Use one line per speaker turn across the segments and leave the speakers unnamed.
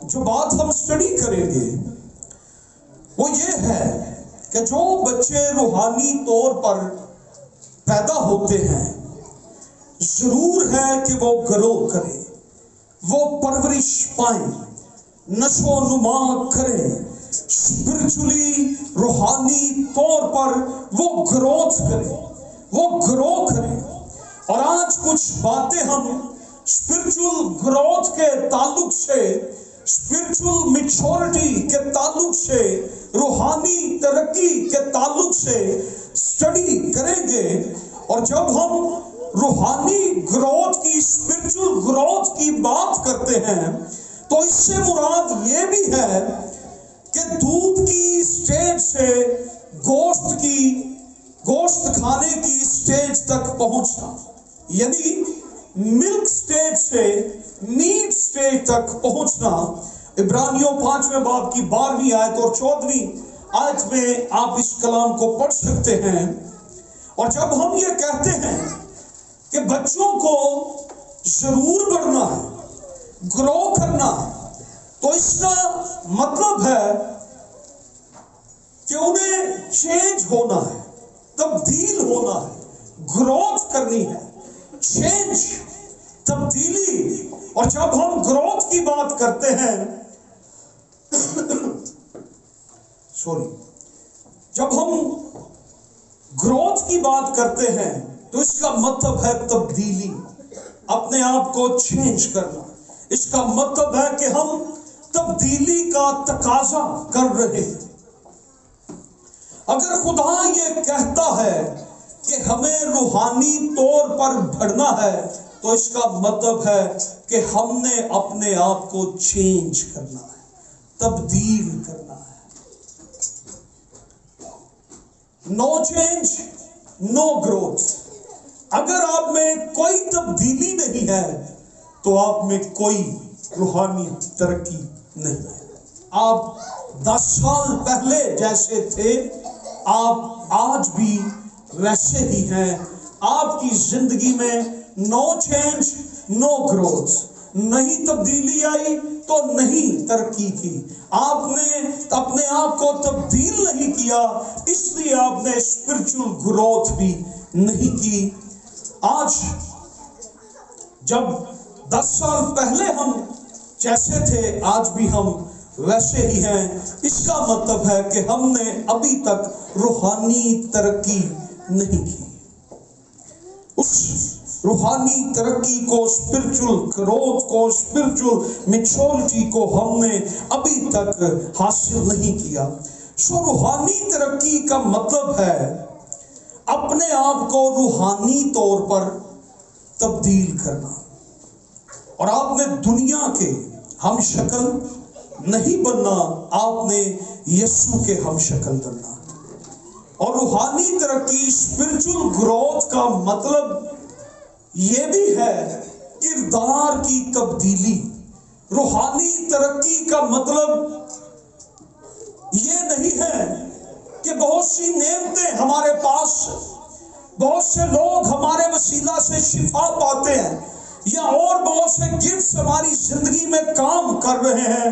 جو بات ہم اسٹڈی کریں گے وہ یہ ہے کہ جو بچے روحانی طور پر پیدا ہوتے ہیں ضرور ہے کہ وہ گرو کریں، وہ پرورش پائیں، نشو و نما کریں، اسپرچولی روحانی طور پر وہ گروتھ کریں، وہ گرو کریں۔ اور آج کچھ باتیں ہم اسپرچل گروتھ کے تعلق سے، اسپرچل میچورٹی کے تعلق سے، روحانی ترقی کے تعلق سے اسٹڈی کریں گے۔ اور جب ہم روحانی گروتھ کی، اسپرچل گروتھ کی بات کرتے ہیں تو اس سے مراد یہ بھی ہے کہ دودھ کی سٹیج سے گوشت کھانے کی سٹیج تک پہنچنا، یعنی ملک سٹیج سے میٹ سٹیج تک پہنچنا۔ عبرانیوں 5ویں باب کی 12ویں آیت اور 14ویں آیت میں آپ اس کلام کو پڑھ سکتے ہیں۔ اور جب ہم یہ کہتے ہیں کہ بچوں کو ضرور بڑھنا ہے، گرو کرنا ہے، تو اس کا مطلب ہے کہ انہیں چینج ہونا ہے، تبدیل ہونا ہے، گروتھ کرنی ہے، چینج، تبدیلی۔ اور جب ہم گروتھ کی بات کرتے ہیں جب ہم گروتھ کی بات کرتے ہیں تو اس کا مطلب ہے تبدیلی، اپنے آپ کو چینج کرنا۔ اس کا مطلب ہے کہ ہم تبدیلی کا تقاضا کر رہے ہیں۔ اگر خدا یہ کہتا ہے کہ ہمیں روحانی طور پر بڑھنا ہے تو اس کا مطلب ہے کہ ہم نے اپنے آپ کو چینج کرنا ہے، تبدیل کرنا ہے۔ نو چینج نو گروتھ۔ اگر آپ میں کوئی تبدیلی نہیں ہے تو آپ میں کوئی روحانی ترقی نہیں ہے۔ آپ 10 سال پہلے جیسے تھے آپ آج بھی ویسے ہی ہیں۔ آپ کی زندگی میں نو چینج نو گروتھ، نہیں تبدیلی آئی تو نہیں ترقی کی۔ آپ نے اپنے آپ کو تبدیل نہیں کیا، اس لیے آپ نے اسپرچل گروتھ بھی نہیں کی۔ آج جب 10 سال پہلے ہم جیسے تھے آج بھی ہم ویسے ہی ہیں، اس کا مطلب ہے کہ ہم نے ابھی تک روحانی ترقی نہیں کی۔ اس روحانی ترقی کو، اسپرچل گروتھ کو، اسپرچل میچورٹی کو ہم نے ابھی تک حاصل نہیں کیا۔ روحانی ترقی کا مطلب ہے اپنے آپ کو روحانی طور پر تبدیل کرنا۔ اور آپ نے دنیا کے ہم شکل نہیں بننا، آپ نے یسوع کے ہم شکل بننا۔ اور روحانی ترقی، اسپرچل گروتھ کا مطلب یہ بھی ہے کردار کی تبدیلی۔ روحانی ترقی کا مطلب یہ نہیں ہے کہ بہت سی نعمتیں ہمارے پاس، بہت سے لوگ ہمارے وسیلہ سے شفا پاتے ہیں، یا اور بہت سے گفٹس ہماری زندگی میں کام کر رہے ہیں۔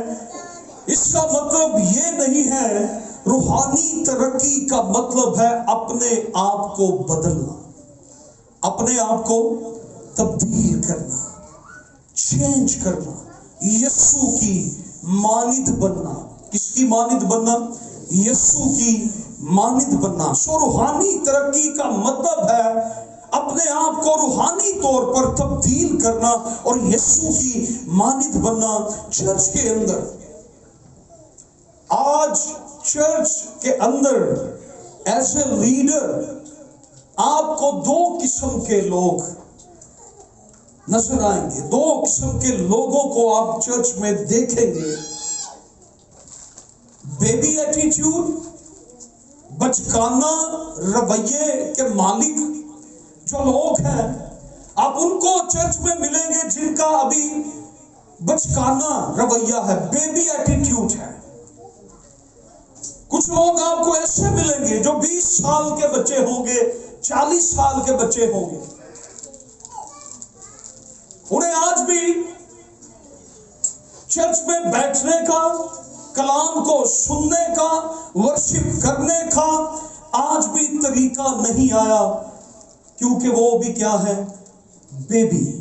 اس کا مطلب یہ نہیں ہے۔ روحانی ترقی کا مطلب ہے اپنے آپ کو بدلنا، اپنے آپ کو تبدیل کرنا، چینج کرنا، یسوع کی مانند بننا۔ کس کی مانند بننا؟ یسوع کی مانند بننا۔ روحانی ترقی کا مطلب ہے اپنے آپ کو روحانی طور پر تبدیل کرنا اور یسوع کی مانند بننا۔ چرچ کے اندر، آج چرچ کے اندر ایز اے لیڈر آپ کو 2 قسم کے لوگ نظر آئیں گے۔ 2 قسم کے لوگوں کو آپ چرچ میں دیکھیں گے۔ بیبی ایٹیٹیوڈ، بچکانہ رویے کے مالک جو لوگ ہیں، آپ ان کو چرچ میں ملیں گے جن کا ابھی بچکانہ رویہ ہے، بیبی ایٹیٹیوڈ ہے۔ کچھ لوگ آپ کو ایسے ملیں گے جو 20 سال کے بچے ہوں گے، 40 سال کے بچے ہوں گے، انہیں آج بھی चर्च में बैठने का, कलाम को सुनने का, वर्शिप करने का आज भी तरीका नहीं आया, क्योंकि वो भी क्या है? Baby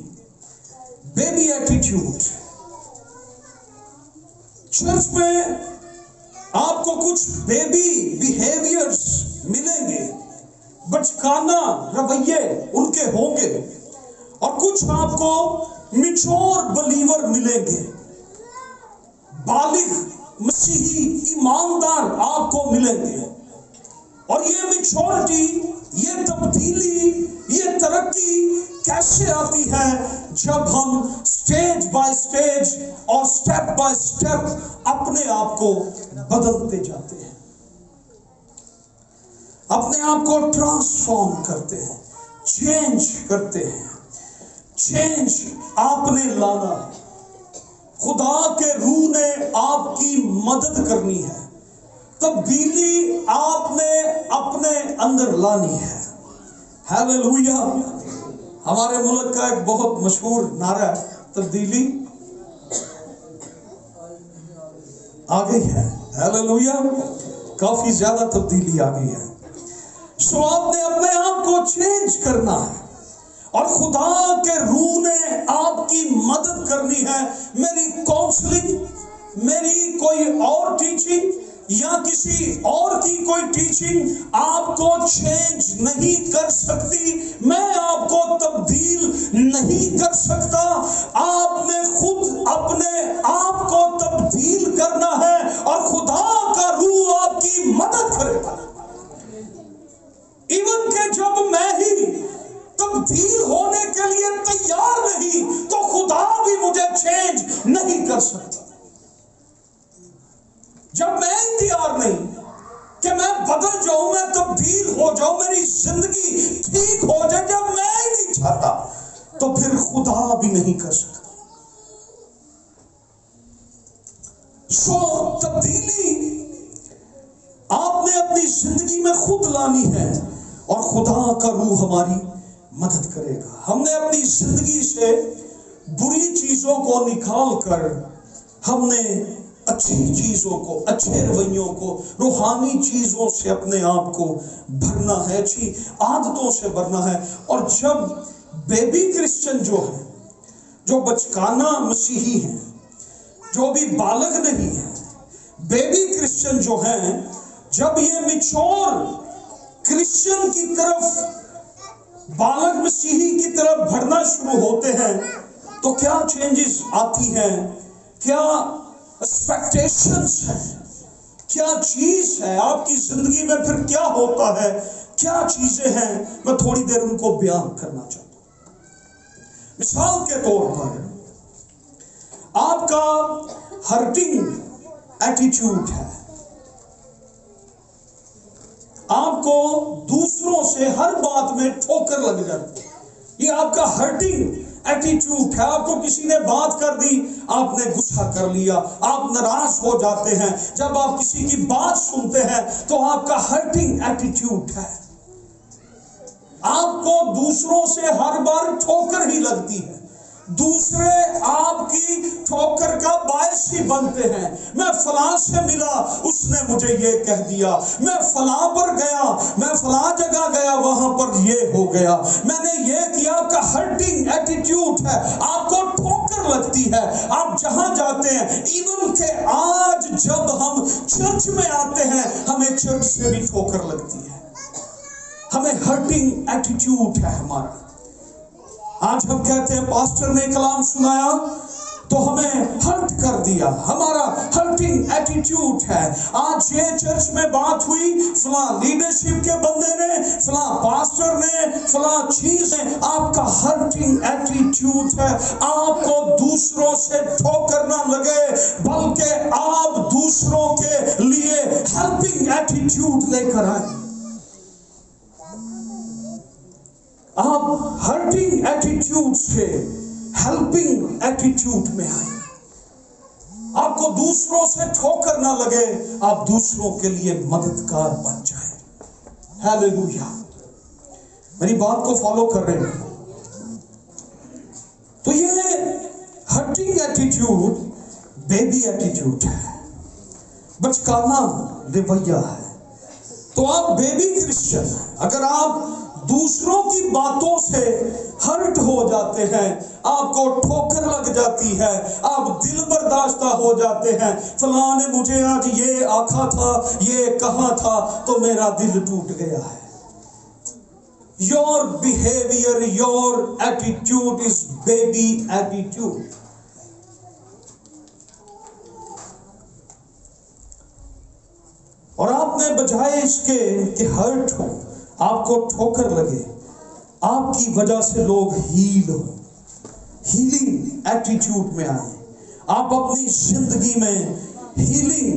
attitude. चर्च में आपको कुछ बेबी बिहेवियर्स मिलेंगे, बचकाना रवैये उनके होंगे, और कुछ आपको मैच्योर बिलीवर मिलेंगे, बालिग मसीही ईमानदार आपको मिलेंगे। और ये मैच्योरिटी, ये तब्दीली, ये तरक्की कैसे आती है? जब हम स्टेज बाय स्टेज और स्टेप बाय स्टेप अपने आप को बदलते जाते हैं, अपने आप को ट्रांसफॉर्म करते हैं, चेंज करते हैं। चेंज आपने लाना है, खुदा के रूह ने आपकी मदद करनी है, तब्दीली आपने अपने अंदर लानी है। हालेलुया। हमारे मुल्क का एक बहुत मशहूर नारा है, तब्दीली आ गई है। हालेलुया। काफी ज्यादा तब्दीली आ गई है। सो आपने अपने आप को चेंज करना है, और खुदा के रूह ने आपकी मदद करनी है। मेरी काउंसलिंग, मेरी कोई और टीचिंग या किसी और की कोई टीचिंग आपको चेंज नहीं कर सकती। मैं आपको तब्दील नहीं कर सकता। आपने खुद अपने आप को तब्दील करना है, और खुदा का रूह आपकी मदद करेगा। इवन के जब मैं ही तब्दील होने के लिए तैयार नहीं, तो खुदा भी मुझे चेंज नहीं कर सकता। जब मैं ही तैयार नहीं कि मैं बदल जाऊं, मैं तब्दील हो जाऊं, मेरी जिंदगी ठीक हो जाए, जब मैं ही नहीं चाहता, तो फिर खुदा भी नहीं कर सकता। सो तब्दीली आपने अपनी जिंदगी में खुद लानी है, और खुदा का रूह हमारी मदद करेगा। हमने अपनी जिंदगी से बुरी चीजों को निकाल कर हमने अच्छी चीजों को, अच्छे रवैयों को, रूहानी चीजों से अपने आप को भरना है, अच्छी आदतों से भरना है। और जब बेबी क्रिश्चियन जो है, जो बचकाना मसीही है, जो भी बालग नहीं है, बेबी क्रिश्चियन जो है, जब ये मैच्योर क्रिश्चियन की तरफ, बालक मसीही की तरफ बढ़ना शुरू होते हैं, तो क्या चेंजेस आती हैं, क्या एक्सपेक्टेशंस है, क्या चीज है आपकी जिंदगी में, फिर क्या होता है, क्या चीजें हैं, मैं थोड़ी देर उनको बयान करना चाहता हूं। मिसाल के तौर पर आपका हर्टिंग एटीट्यूड है, आपको दूसरों से हर बात में ठोकर लग जाती है, ये आपका हर्टिंग एटीट्यूड है। आपको किसी ने बात कर दी, आपने गुस्सा कर लिया, आप नाराज हो जाते हैं। जब आप किसी की बात सुनते हैं तो आपका हर्टिंग एटीट्यूड है। आपको दूसरों से हर बार ठोकर ही लगती है, दूसरे आपकी ठोकर का बायस ही बनते हैं। मैं फलां से मिला, उसने मुझे ये कह दिया, मैं फलां पर गया, मैं फलां जगह गया, वहां पर ये हो गया, मैंने ये किया। आपका हर्टिंग एटीट्यूड है, आपको ठोकर लगती है आप जहां जाते हैं। इवन के आज जब हम चर्च में आते हैं, हमें चर्च से भी ठोकर लगती है, हमें हर्टिंग एटीट्यूड है हमारा। आज हम कहते हैं पास्टर ने कलाम सुनाया तो हमें हर्ट कर दिया, हमारा हर्टिंग एटीट्यूड है। आज ये चर्च में बात हुई, फलां लीडरशिप के बंदे ने, फलां पास्टर ने, फलां चीज है, आपका हर्टिंग एटीट्यूड है। आपको दूसरों से ठोकर ना लगे, बल्कि आप दूसरों के लिए हेल्पिंग एटीट्यूड लेकर आए। आप हर्टिंग एटीट्यूड से हेल्पिंग एटीट्यूड में आए। आपको दूसरों से ठोकर ना लगे, आप दूसरों के लिए मददगार बन जाए। हालेलुया। मेरी बात को फॉलो कर रहे हैं? तो ये हर्टिंग एटीट्यूड بیبی ایٹیٹیوڈ ہے، بچکانا رویہ ہے، تو آپ بیبی کرسچن ہیں۔ اگر آپ دوسروں کی باتوں سے ہرٹ ہو جاتے ہیں، آپ کو ٹھوکر لگ جاتی ہے، آپ دل برداشتہ ہو جاتے ہیں، فلاں نے مجھے آج یہ آکھا تھا، یہ کہا تھا تو میرا دل ٹوٹ گیا ہے۔ Your behavior, your attitude is baby attitude. اور آپ نے بجائے اس کے کہ ہرٹ ہو، آپ کو ٹھوکر لگے، آپ کی وجہ سے لوگ ہیل ہو، ہیلنگ ایٹیٹیوڈ میں آئیں، آپ اپنی زندگی میں ہیلنگ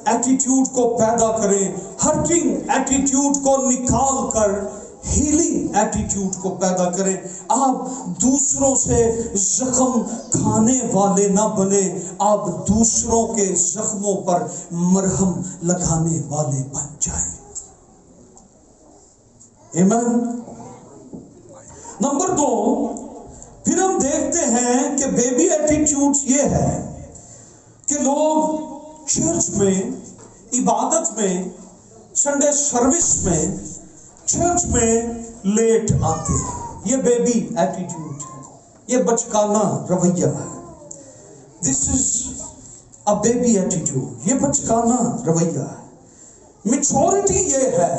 ایٹیٹیوڈ کو پیدا کریں، ہرٹنگ ایٹیٹیوڈ کو نکال کر ہیلنگ ایٹیٹیوڈ کو پیدا کریں۔ آپ دوسروں سے زخم کھانے والے نہ بنے، آپ دوسروں کے زخموں پر مرہم لگانے والے بن جائیں۔ آمین۔ نمبر 2، پھر ہم دیکھتے ہیں کہ بیبی ایٹیٹیوڈ یہ ہے کہ لوگ چرچ میں، عبادت میں، سنڈے سروس میں، چرچ میں لیٹ آتے ہیں۔ یہ بیبی ایٹیٹیوڈ ہے، یہ بچکانا رویہ ہے۔ دس از اے بیبی ایٹیٹیوڈ، یہ بچکانا رویہ ہے۔ میچورٹی یہ ہے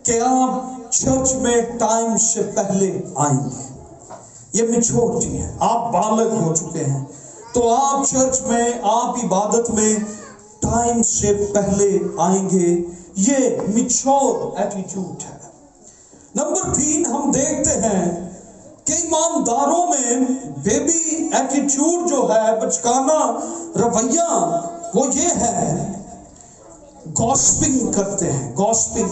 کہ آپ چرچ میں ٹائم سے پہلے آئیں گے، یہ میچورٹی ہے۔ آپ بالغ ہو چکے ہیں تو آپ چرچ میں، آپ عبادت میں ٹائم سے پہلے آئیں گے، یہ میچور ایٹیٹیوڈ ہے۔ نمبر 3، ہم دیکھتے ہیں کہ ایمانداروں میں بیبی ایٹیٹیوڈ جو ہے، بچکانا رویہ، وہ یہ ہے، گوسپنگ کرتے ہیں۔ گوسپنگ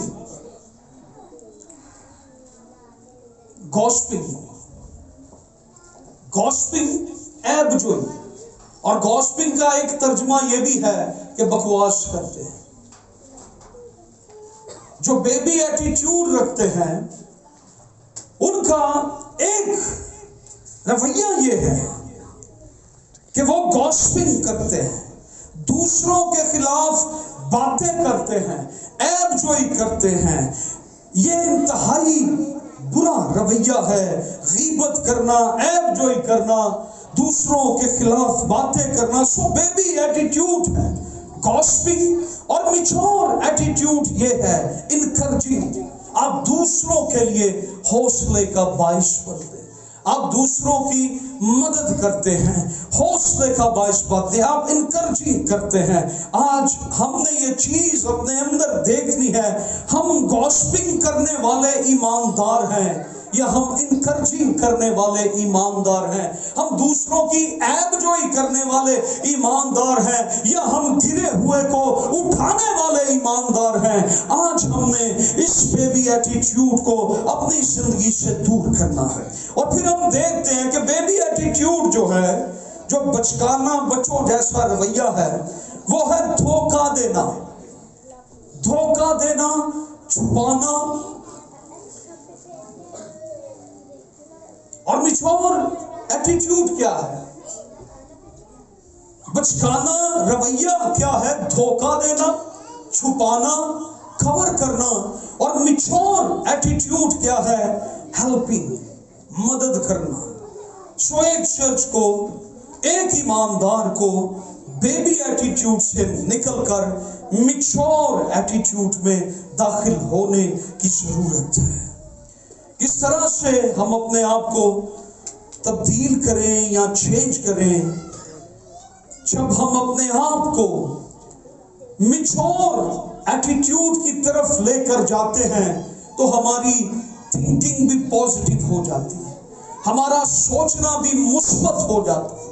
عیب جوئی، اور گوسپنگ کا ایک ترجمہ یہ بھی ہے کہ بکواس کرتے ہیں۔ جو بیبی ایٹیٹیوڈ رکھتے ہیں ان کا ایک رویہ یہ ہے کہ وہ گوسپنگ کرتے ہیں، دوسروں کے خلاف باتیں کرتے ہیں، عیب جوئی کرتے ہیں۔ یہ انتہائی برا رویہ ہے، غیبت کرنا، عیب جوئی کرنا، دوسروں کے خلاف باتیں کرنا۔ سو بیبی ایٹیٹیوڈ ہے گوسپنگ، اور میچور ایٹیٹیوڈ یہ ہے انکریجنگ۔ آپ دوسروں کے لیے حوصلے کا باعث بنتے ہیں، آپ دوسروں کی مدد کرتے ہیں، حوصلے کا باعث بنتے ہیں، آپ انکریجنگ کرتے ہیں۔ آج ہم نے یہ چیز اپنے اندر دیکھنی ہے، ہم گوسپنگ کرنے والے ایماندار ہیں یا ہم انکریجنگ کرنے والے ایماندار ہیں؟ ہم دوسروں کی عیب جوئی کرنے والے ایماندار ہیں یا ہم گرے ہوئے کو اٹھانے والے ایماندار ہیں؟ آج ہم نے اس بیبی ایٹیٹیوڈ کو اپنی زندگی سے دور کرنا ہے۔ اور پھر ہم دیکھتے ہیں کہ بیبی ایٹیٹیوڈ جو ہے، جو بچکانا بچوں جیسا رویہ ہے، وہ ہے دھوکہ دینا، دھوکہ دینا، چھپانا۔ اور میچور ایٹیٹیوڈ کیا ہے؟ بچکانا رویہ کیا ہے؟ دھوکہ دینا، چھپانا، کور کرنا۔ اور میچور ایٹیٹیوڈ کیا ہے؟ ہیلپنگ، مدد کرنا۔ سو ایک چرچ کو، ایک ایماندار کو بیبی ایٹیٹیوڈ سے نکل کر میچور ایٹیٹیوڈ میں داخل ہونے کی ضرورت ہے۔ کس طرح سے ہم اپنے آپ کو تبدیل کریں یا چینج کریں؟ جب ہم اپنے آپ کو میچور ایٹیٹیوڈ کی طرف لے کر جاتے ہیں تو ہماری تھنکنگ بھی پازیٹیو ہو جاتی ہے، ہمارا سوچنا بھی مثبت ہو جاتا ہے۔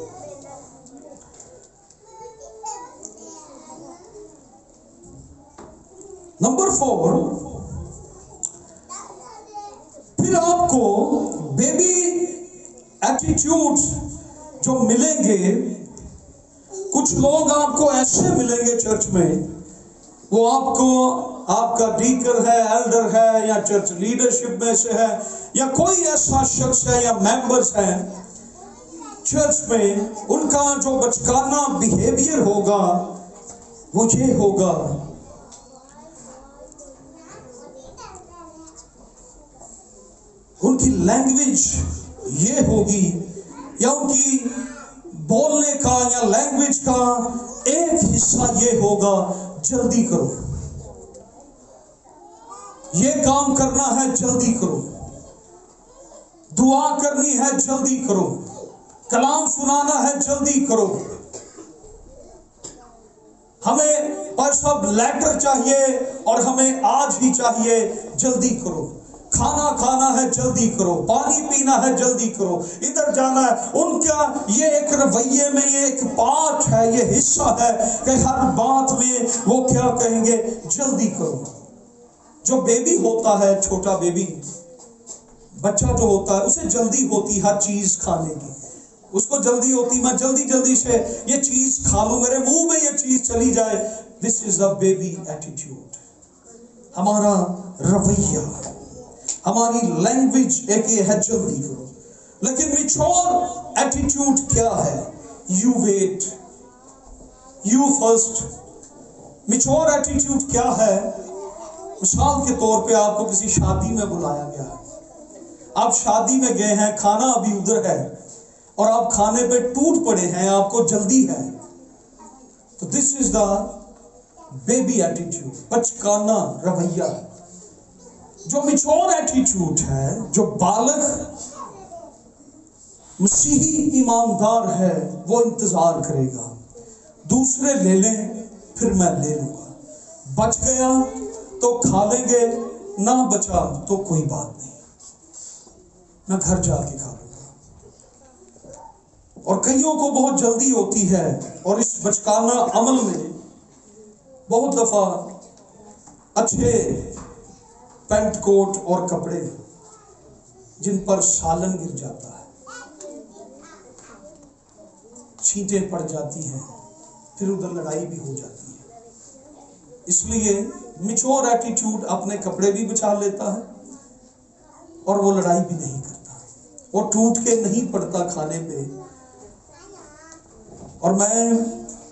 نمبر 4، پھر آپ کو بیبی ایٹیٹیوڈ جو ملیں گے، کچھ لوگ آپ کو ایسے ملیں گے چرچ میں، وہ آپ کا ڈیکر ہے، ایلڈر ہے، یا چرچ لیڈرشپ میں سے ہے، یا کوئی ایسا شخص ہے یا ممبرز ہیں चर्च में उनका जो बचकाना बिहेवियर होगा वो ये होगा, उनकी लैंग्वेज ये होगी, या उनकी बोलने का या लैंग्वेज का एक हिस्सा ये होगा, जल्दी करो, ये काम करना है जल्दी करो, दुआ करनी है जल्दी करो, कलाम सुनाना है जल्दी करो, हमें पर सब लेटर चाहिए और हमें आज ही चाहिए, जल्दी करो, खाना खाना है जल्दी करो, पानी पीना है जल्दी करो, इधर जाना है। उनका ये एक रवैये में ये एक पार्ट है, ये हिस्सा है कि हर बात में वो क्या कहेंगे, जल्दी करो। जो बेबी होता है, छोटा बेबी बच्चा जो होता है, उसे जल्दी होती हर चीज खाने की, उसको जल्दी होती मैं जल्दी जल्दी से ये चीज खा लूं, मेरे मुंह में ये चीज चली जाए। This is the baby attitude. हमारा रवैया, हमारी लैंग्वेज एक ये है, जल्दी करो। लेकिन मैच्योर एटीट्यूड क्या है? You wait, you first. Mature attitude क्या है? मिसाल के तौर पे आपको किसी शादी में बुलाया गया है, आप शादी में गए हैं, खाना अभी उधर है और आप खाने पे टूट पड़े हैं, आपको जल्दी है, तो this is the baby attitude, बचकाना रवैया है। जो मैच्योर एटीट्यूड है, जो बालग मसीही ईमानदार है, वो इंतजार करेगा, दूसरे ले लें फिर मैं ले लूंगा, बच गया तो खा लेंगे, ना बचा तो कोई बात नहीं, मैं घर जाके खा लूंगा। और कईयों को बहुत जल्दी होती है और इस बचकाना अमल में बहुत दफा अच्छे पैंट कोट और कपड़े जिन पर सालन गिर जाता है, छींटें पड़ जाती हैं, फिर उधर लड़ाई भी हो जाती है। इसलिए मैच्योर एटीट्यूड अपने कपड़े भी बचा लेता है और वो लड़ाई भी नहीं करता, वो टूट के नहीं पड़ता खाने पे। और मैं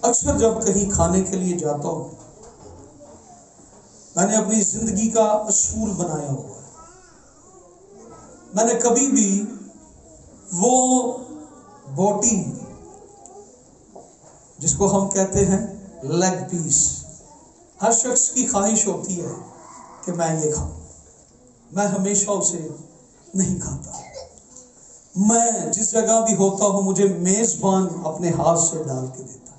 अक्सर जब कहीं खाने के लिए जाता हूं, मैंने अपनी जिंदगी का असूल बनाया हुआ है, मैंने कभी भी वो बोटी जिसको हम कहते हैं लेग पीस, हर शख्स की ख्वाहिश होती है कि मैं ये खाऊं, मैं हमेशा उसे नहीं खाता। मैं जिस जगह भी होता हूं, मुझे मेजबान अपने हाथ से डाल के देता,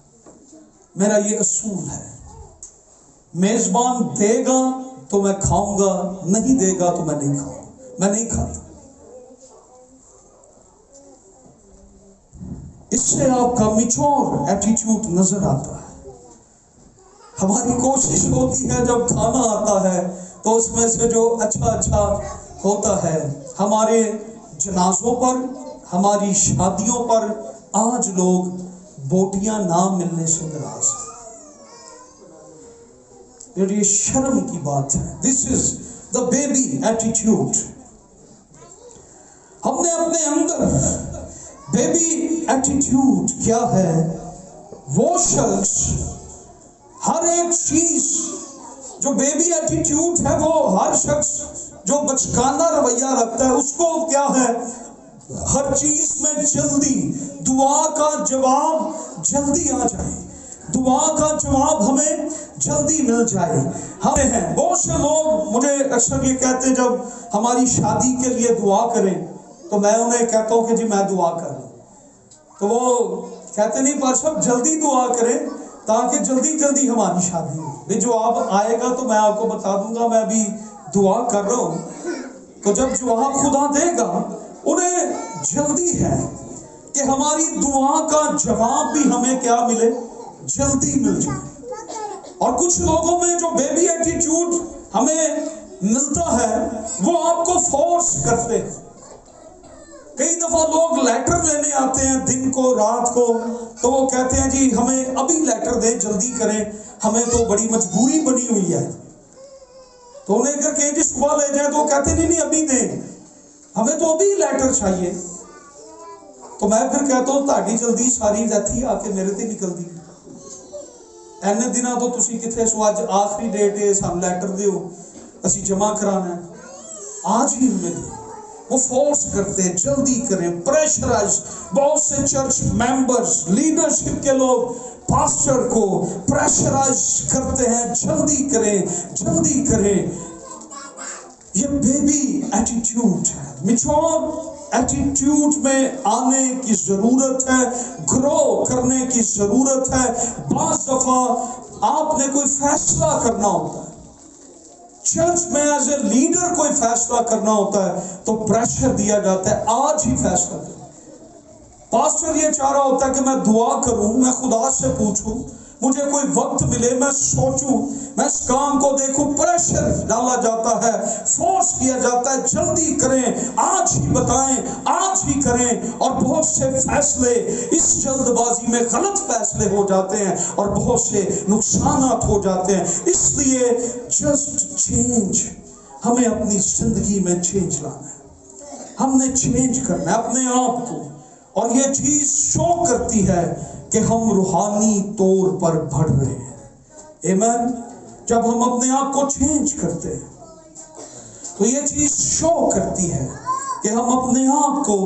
मेरा ये असूल है। मेजबान देगा तो मैं खाऊंगा, नहीं देगा तो मैं नहीं खाऊंगा, मैं नहीं खाता। इससे आपका मैच्योर एटीट्यूड नजर आता है। हमारी कोशिश होती है जब खाना आता है तो उसमें से जो अच्छा होता है, हमारे जनाजों पर, हमारी शादियों पर आज लोग बोटियां ना मिलने से नाराज हैं। ये शर्म की बात है। This is the baby attitude. हमने अपने अंदर बेबी एटीट्यूड क्या है? वो शख्स हर एक चीज जो बेबी एटीट्यूड है, वो हर शख्स जो बचकाना रवैया रखता है, उसको क्या है? हर चीज में जल्दी, दुआ का जवाब जल्दी आ जाए, दुआ का जवाब हमें जल्दी मिल जाए। हमें हैं बहुत से लोग मुझे अक्सर ये कहते हैं, जब हमारी शादी के लिए दुआ करें तो मैं उन्हें कहता हूं कि जी मैं दुआ कर रहा हूं, तो वो कहते नहीं पर सब जल्दी दुआ करें ताकि जल्दी जल्दी हमारी शादी हो। भाई जवाब आएगा तो मैं आपको बता दूंगा, मैं अभी दुआ कर रहा हूं। तो जब जवाब खुदा देगा, उन्हें जल्दी है कि हमारी दुआ का जवाब भी हमें क्या मिले, जल्दी मिल जाए। और कुछ लोगों में जो बेबी एटीट्यूड हमें मिलता है, वो आपको फोर्स करते हैं। कई दफा लोग लेटर लेने आते हैं दिन को रात को, तो वो कहते हैं जी हमें अभी लेटर दें, जल्दी करें, हमें तो बड़ी मजबूरी बनी हुई है। तो उन्हें अगर कहें जी सुबह ले जाए तो कहते नहीं अभी दें, हमें तो अभी लेटर चाहिए। तो मैं फिर कहता हूं ਤੁਹਾਡੀ ਜਲਦੀ ਸਾਰੀ ਰਹਿਤੀ ਆ ਕੇ ਮੇਰੇ ਤੇ ਨਿਕਲਦੀ ਐਨੇ ਦਿਨਾਂ ਤੋਂ ਤੁਸੀਂ ਕਿੱਥੇ ਸੋ ਅੱਜ ਆਖਰੀ ਡੇਟ ਹੈ ਸਾਨੂੰ ਲੈਟਰ ਦਿਓ ਅਸੀਂ ਜਮਾ कराना है आज ही मिले वो फोर्स करते हैं जल्दी करें प्रेशराइज बहुत से चर्च मेंबर्स लीडरशिप के लोग पास्टर को प्रेशराइज करते हैं जल्दी करें ये बेबी एटीट्यूड है मैच्योर एटीट्यूड में आने की जरूरत है ग्रो करने की जरूरत है बाज़ दफा आपने कोई फैसला करना होता है चर्च में एज ए लीडर कोई फैसला करना होता है तो प्रेशर दिया जाता है आज ही फैसला करो पास्टर ये चाह रहा होता है कि मैं दुआ करूं मैं खुदा से पूछूं मुझे कोई वक्त मिले मैं सोचूं मैं इस काम को देखूं प्रेशर डाला जाता है फोर्स किया जाता है जल्दी करें आज ही बताएं आज ही करें और बहुत से फैसले इस जल्दबाजी में गलत फैसले हो जाते हैं और बहुत से नुकसानात हो जाते हैं इसलिए जस्ट चेंज हमें अपनी जिंदगी में चेंज लाना है हमने चेंज करना है अपने आप को और ये चीज शो करती है कि हम रूहानी तौर पर बढ़ रहे हैं आमीन जब हम अपने आप को चेंज करते हैं तो ये चीज शो करती है कि हम अपने आप को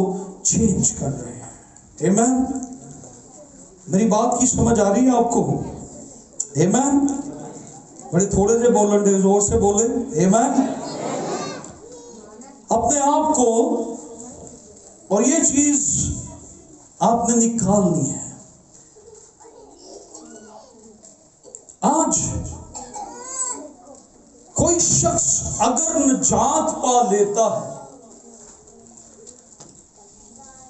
चेंज कर रहे हैं आमीन मेरी बात की समझ आ रही है आपको आमीन बड़े थोड़े से बोलन दे जोर से बोले आमीन अपने आप को और ये चीज आपने निकालनी है आज कोई शख्स अगर निजात पा लेता है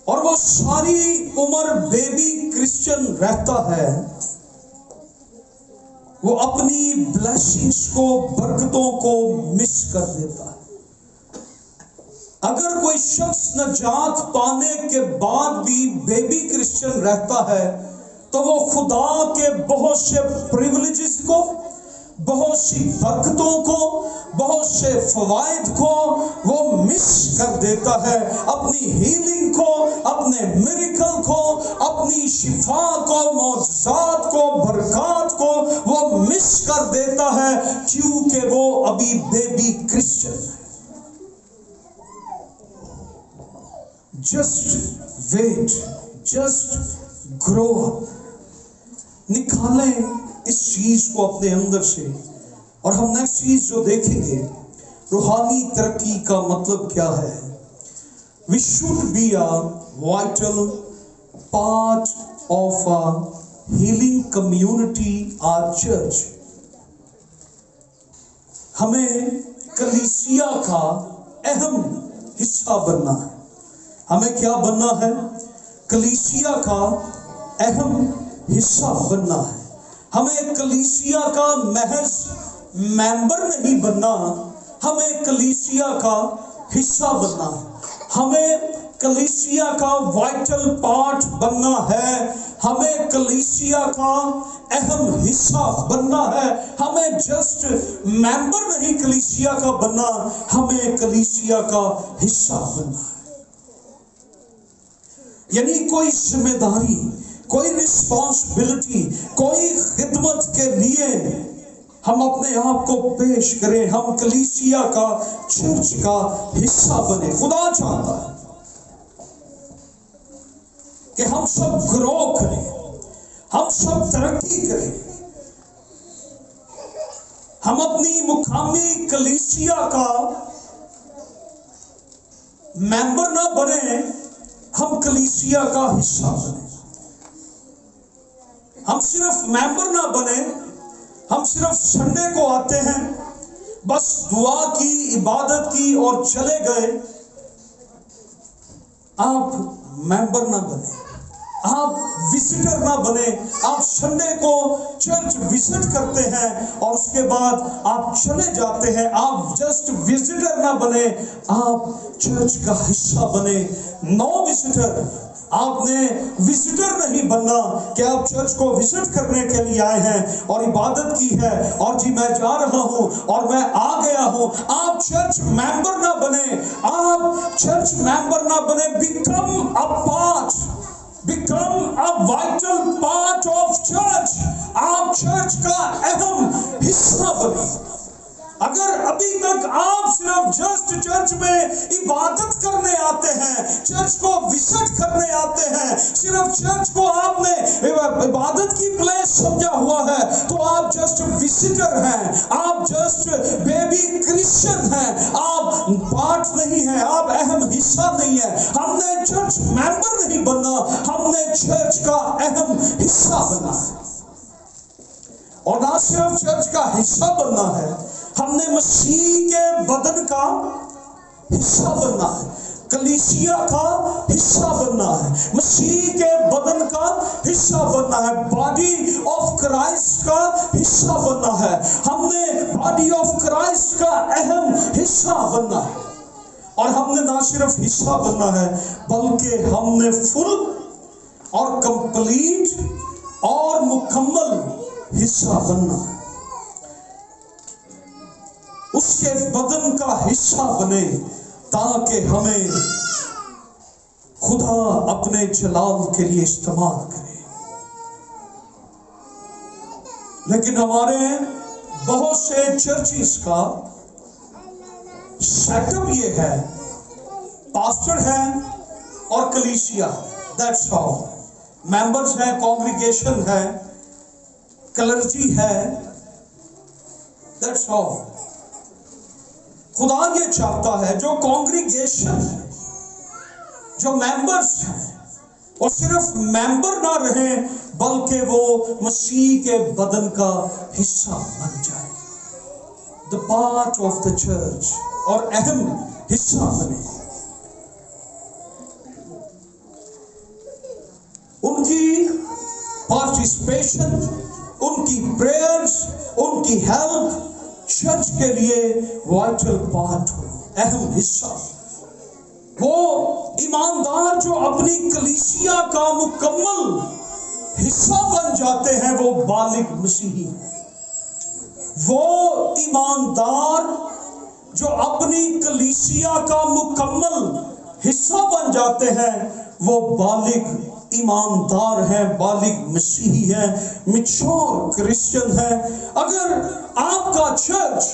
और वो सारी उम्र बेबी क्रिश्चियन रहता है वो अपनी ब्लेसिंग्स को बरकतों को मिस कर देता है अगर कोई शख्स निजात पाने के बाद भी बेबी क्रिश्चियन रहता है तो वो खुदा के बहुत से प्रिविलेजेस को बहुत सी बरकतों को बहुत से फवायद को वो मिस कर देता है अपनी हीलिंग को अपने मिरेकल को अपनी शिफा को मौजज़ात को बरकत को वो मिस कर देता है क्योंकि वो अभी बेबी क्रिश्चियन है just wait just grow up निकालें इस चीज को अपने अंदर से और हम नेक्स्ट चीज जो देखेंगे रूहानी तरक्की का मतलब क्या है we should be a vital part of a healing community our church हमें कलीसिया का अहम हिस्सा बनना है हमें क्या बनना है कलीसिया का अहम हिस्सा बनना है हमें कलीसिया का महज मेंबर नहीं बनना हमें कलीसिया का हिस्सा बनना है हमें कलीसिया का वाइटल पार्ट बनना है हमें कलीसिया का अहम हिस्सा बनना है हमें जस्ट मेंबर नहीं कलीसिया का बनना हमें कलीसिया का हिस्सा बनना है यानी कोई जिम्मेदारी कोई रिस्पॉन्सिबिलिटी कोई खिदमत के लिए हम अपने आप को पेश करें हम कलीसिया का चर्च का हिस्सा बने खुदा चाहता है कि हम सब ग्रो करें हम सब तरक्की करें हम अपनी मुकामी कलीसिया का मेंबर ना बने हम कलीसिया का हिस्सा बने हम सिर्फ मेंबर ना बने हम सिर्फ संडे को आते हैं बस दुआ की इबादत की और चले गए आप मेंबर ना बने आप विजिटर ना बने आप संडे को चर्च विजिट करते हैं और उसके बाद आप चले जाते हैं आप जस्ट विजिटर ना बने आप चर्च का हिस्सा बने नो विजिटर आपने विजिटर नहीं बनना कि आप चर्च को विजिट करने के लिए आए हैं और इबादत की है और जी मैं जा रहा हूं और मैं आ गया हूं आप चर्च मेंबर ना बने आप चर्च मेंबर ना बने become a part become a vital part of church. آپ چرچ کا اہم حصہ بنے. اگر ابھی تک آپ صرف جسٹ چرچ میں عبادت کرنے آتے ہیں، چرچ کو وزٹ کرنے آتے ہیں، صرف چرچ کو آپ نے عبادت کی پلیس سمجھا ہوا ہے، تو آپ جسٹ وزٹر ہیں، آپ جسٹ بیبی کرسچن ہیں، آپ پارٹ نہیں ہیں، آپ اہم حصہ نہیں ہیں. ہم نے چرچ ممبر نہیں بننا، ہم نے چرچ کا اہم حصہ بننا ہے. اور نہ صرف چرچ کا حصہ بننا ہے، ہم نے مسیح کے بدن کا حصہ بننا ہے، کلیسیا کا حصہ بننا ہے، مسیح کے بدن کا حصہ بننا ہے، باڈی آف کرائسٹ کا حصہ بننا ہے. ہم نے باڈی آف کرائسٹ کا اہم حصہ بننا ہے. اور ہم نے نہ صرف حصہ بننا ہے، بلکہ ہم نے فل اور کمپلیٹ اور مکمل حصہ بننا ہے. اس کے بدن کا حصہ بنے تاکہ ہمیں خدا اپنے جلال کے لیے استعمال کرے. لیکن ہمارے بہت سے چرچز کا سیٹ اپ یہ ہے، پاسٹر ہے اور کلیسیا، دیٹس آل. ممبرز ہیں، کانگریگیشن ہے، کلرجی ہے، دیٹس آل. خدا یہ چاہتا ہے جو کانگریگیشن ہے، جو ممبرز ہیں، وہ صرف ممبر نہ رہیں بلکہ وہ مسیح کے بدن کا حصہ بن جائے، the part of the church، اور اہم حصہ بنے. ان کی پارٹیسپیشن، ان کی پریئرز، ان کی ہیلپ چرچ کے لیے وائٹل پارٹ ہو، اہم حصہ. وہ ایماندار جو اپنی کلیسیا کا مکمل حصہ بن جاتے ہیں وہ بالغ مسیحی ہیں. وہ ایماندار جو اپنی کلیسیا کا مکمل حصہ بن جاتے ہیں وہ بالغ ایماندار ہیں، بالغ مسیحی ہیں، میچور کرسچن ہیں. اگر آپ کا چرچ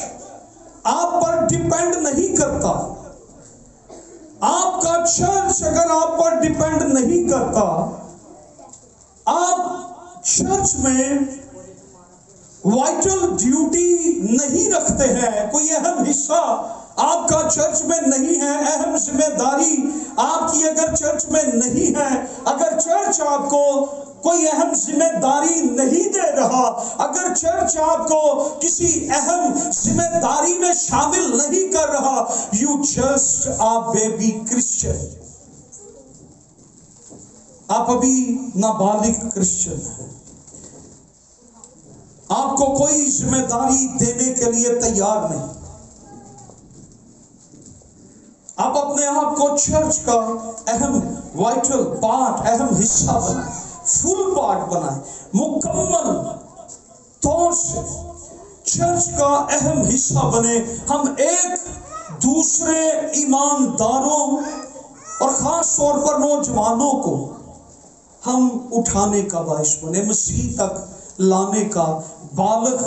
آپ پر ڈیپینڈ نہیں کرتا، آپ کا چرچ اگر آپ پر ڈیپینڈ نہیں کرتا، آپ چرچ میں وائٹل ڈیوٹی نہیں رکھتے ہیں، کوئی اہم حصہ آپ کا چرچ میں نہیں ہے، اہم ذمہ داری آپ کی اگر چرچ میں نہیں ہے، اگر چرچ آپ کو کوئی اہم ذمہ داری نہیں دے رہا، اگر چرچ آپ کو کسی اہم ذمہ داری میں شامل نہیں کر رہا، you just a baby Christian. آپ ابھی نابالغ کرسچن ہیں، آپ کو کوئی ذمہ داری دینے کے لیے تیار نہیں. آپ اپنے آپ کو چرچ کا اہم وائٹل پارٹ، اہم حصہ بنائیں، فل پارٹ بنائیں، مکمل طور سے چرچ کا اہم حصہ بنے. ہم ایک دوسرے ایمانداروں اور خاص طور پر نوجوانوں کو ہم اٹھانے کا باعث بنے، مسیح تک لانے کا، بالغ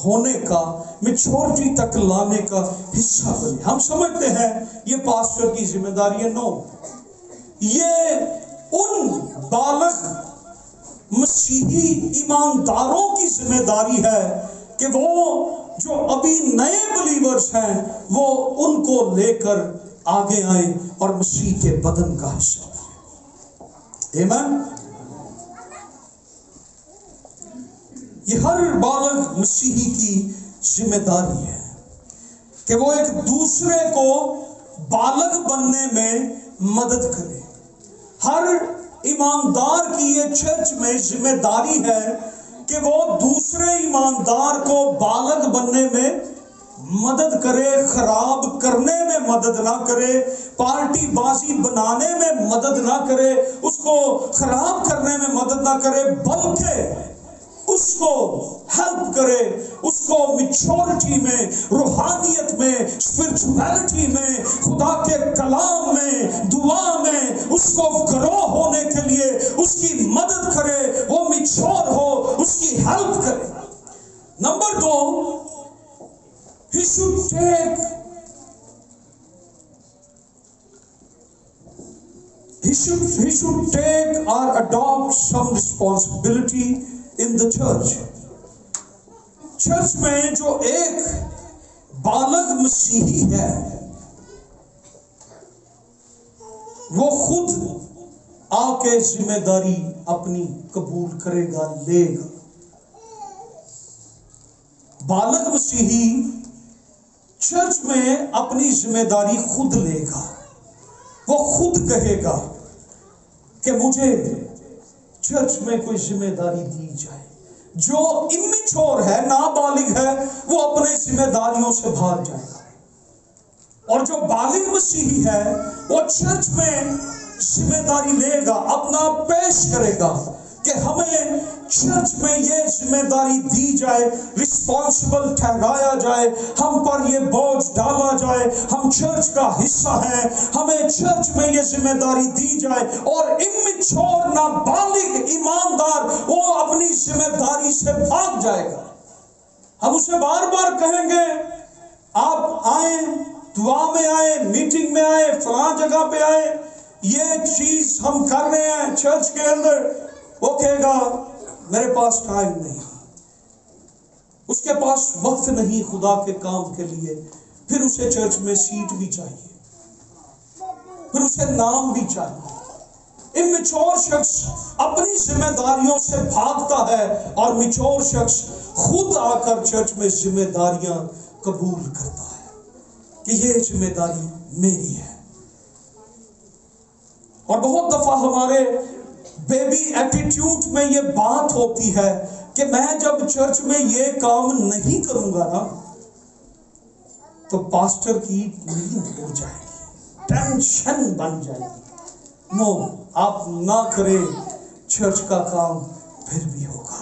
ہونے کا، میچورٹی تک لانے کا حصہ بنے. ہم سمجھتے ہیں یہ پاسٹر کی ذمہ داری ہے. نو، یہ ان بالغ مسیحی ایمانداروں کی ذمہ داری ہے کہ وہ جو ابھی نئے بلیورز ہیں وہ ان کو لے کر آگے آئیں اور مسیح کے بدن کا حصہ بنیں. آمین. یہ ہر بالغ مسیحی کی ذمہ داری ہے کہ وہ ایک دوسرے کو بالغ بننے میں مدد کرے. ہر ایماندار کی یہ چرچ میں ذمہ داری ہے کہ وہ دوسرے ایماندار کو بالغ بننے میں مدد کرے، خراب کرنے میں مدد نہ کرے، پارٹی بازی بنانے میں مدد نہ کرے، اس کو خراب کرنے میں مدد نہ کرے، بلکہ اس کو ہیلپ کرے, اس کو میچورٹی میں, روحانیت میں, اسپرچولیٹی میں, خدا کے کلام میں, دعا میں, اس کو گرو ہونے کے لیے اس کی مدد کرے, وہ میچور ہو, اس کی ہیلپ کرے. Number 2, he should take or adopt some responsibility in the church. Church میں جو ایک بالغ مسیحی ہے وہ خود آ کے ذمہ داری اپنی قبول کرے گا, لے گا. بالغ مسیحی چرچ میں اپنی ذمہ داری خود لے گا. وہ خود کہے گا کہ مجھے چرچ میں کوئی ذمہ داری دی جائے. جو امیچور ہے, نابالغ ہے, وہ اپنے ذمہ داریوں سے بھاگ جائے گا. اور جو بالغ مسیحی ہے وہ چرچ میں ذمہ داری لے گا, اپنا پیش کرے گا کہ ہمیں چرچ میں یہ ذمہ داری دی جائے, رسپانسبل ٹھہرایا جائے, ہم پر یہ بوجھ ڈالا جائے, ہم چرچ کا حصہ ہیں, ہمیں چرچ میں یہ ذمہ داری دی جائے. اور امیچور, نابالغ ایماندار وہ اپنی ذمہ داری سے بھاگ جائے گا. ہم اسے بار بار کہیں گے آپ آئیں, دعا میں آئیں, میٹنگ میں آئیں, فلاں جگہ پہ آئیں, یہ چیز ہم کر رہے ہیں چرچ کے اندر. وہ کہے گا میرے پاس ٹائم نہیں, اس کے پاس وقت نہیں خدا کے کام کے لیے. پھر اسے چرچ میں سیٹ بھی چاہیے, پھر اسے نام بھی چاہیے. امیچور شخص اپنی ذمہ داریوں سے بھاگتا ہے اور میچور شخص خود آ کر چرچ میں ذمہ داریاں قبول کرتا ہے کہ یہ ذمہ داری میری ہے. اور بہت دفعہ ہمارے بیبی ایٹیٹیوڈ میں یہ بات ہوتی ہے کہ میں جب چرچ میں یہ کام نہیں کروں گا نا تو پاسٹر کی نیند ہو جائے گی, ٹینشن بن جائے گی. نو, آپ نہ کریں, چرچ کا کام پھر بھی ہوگا,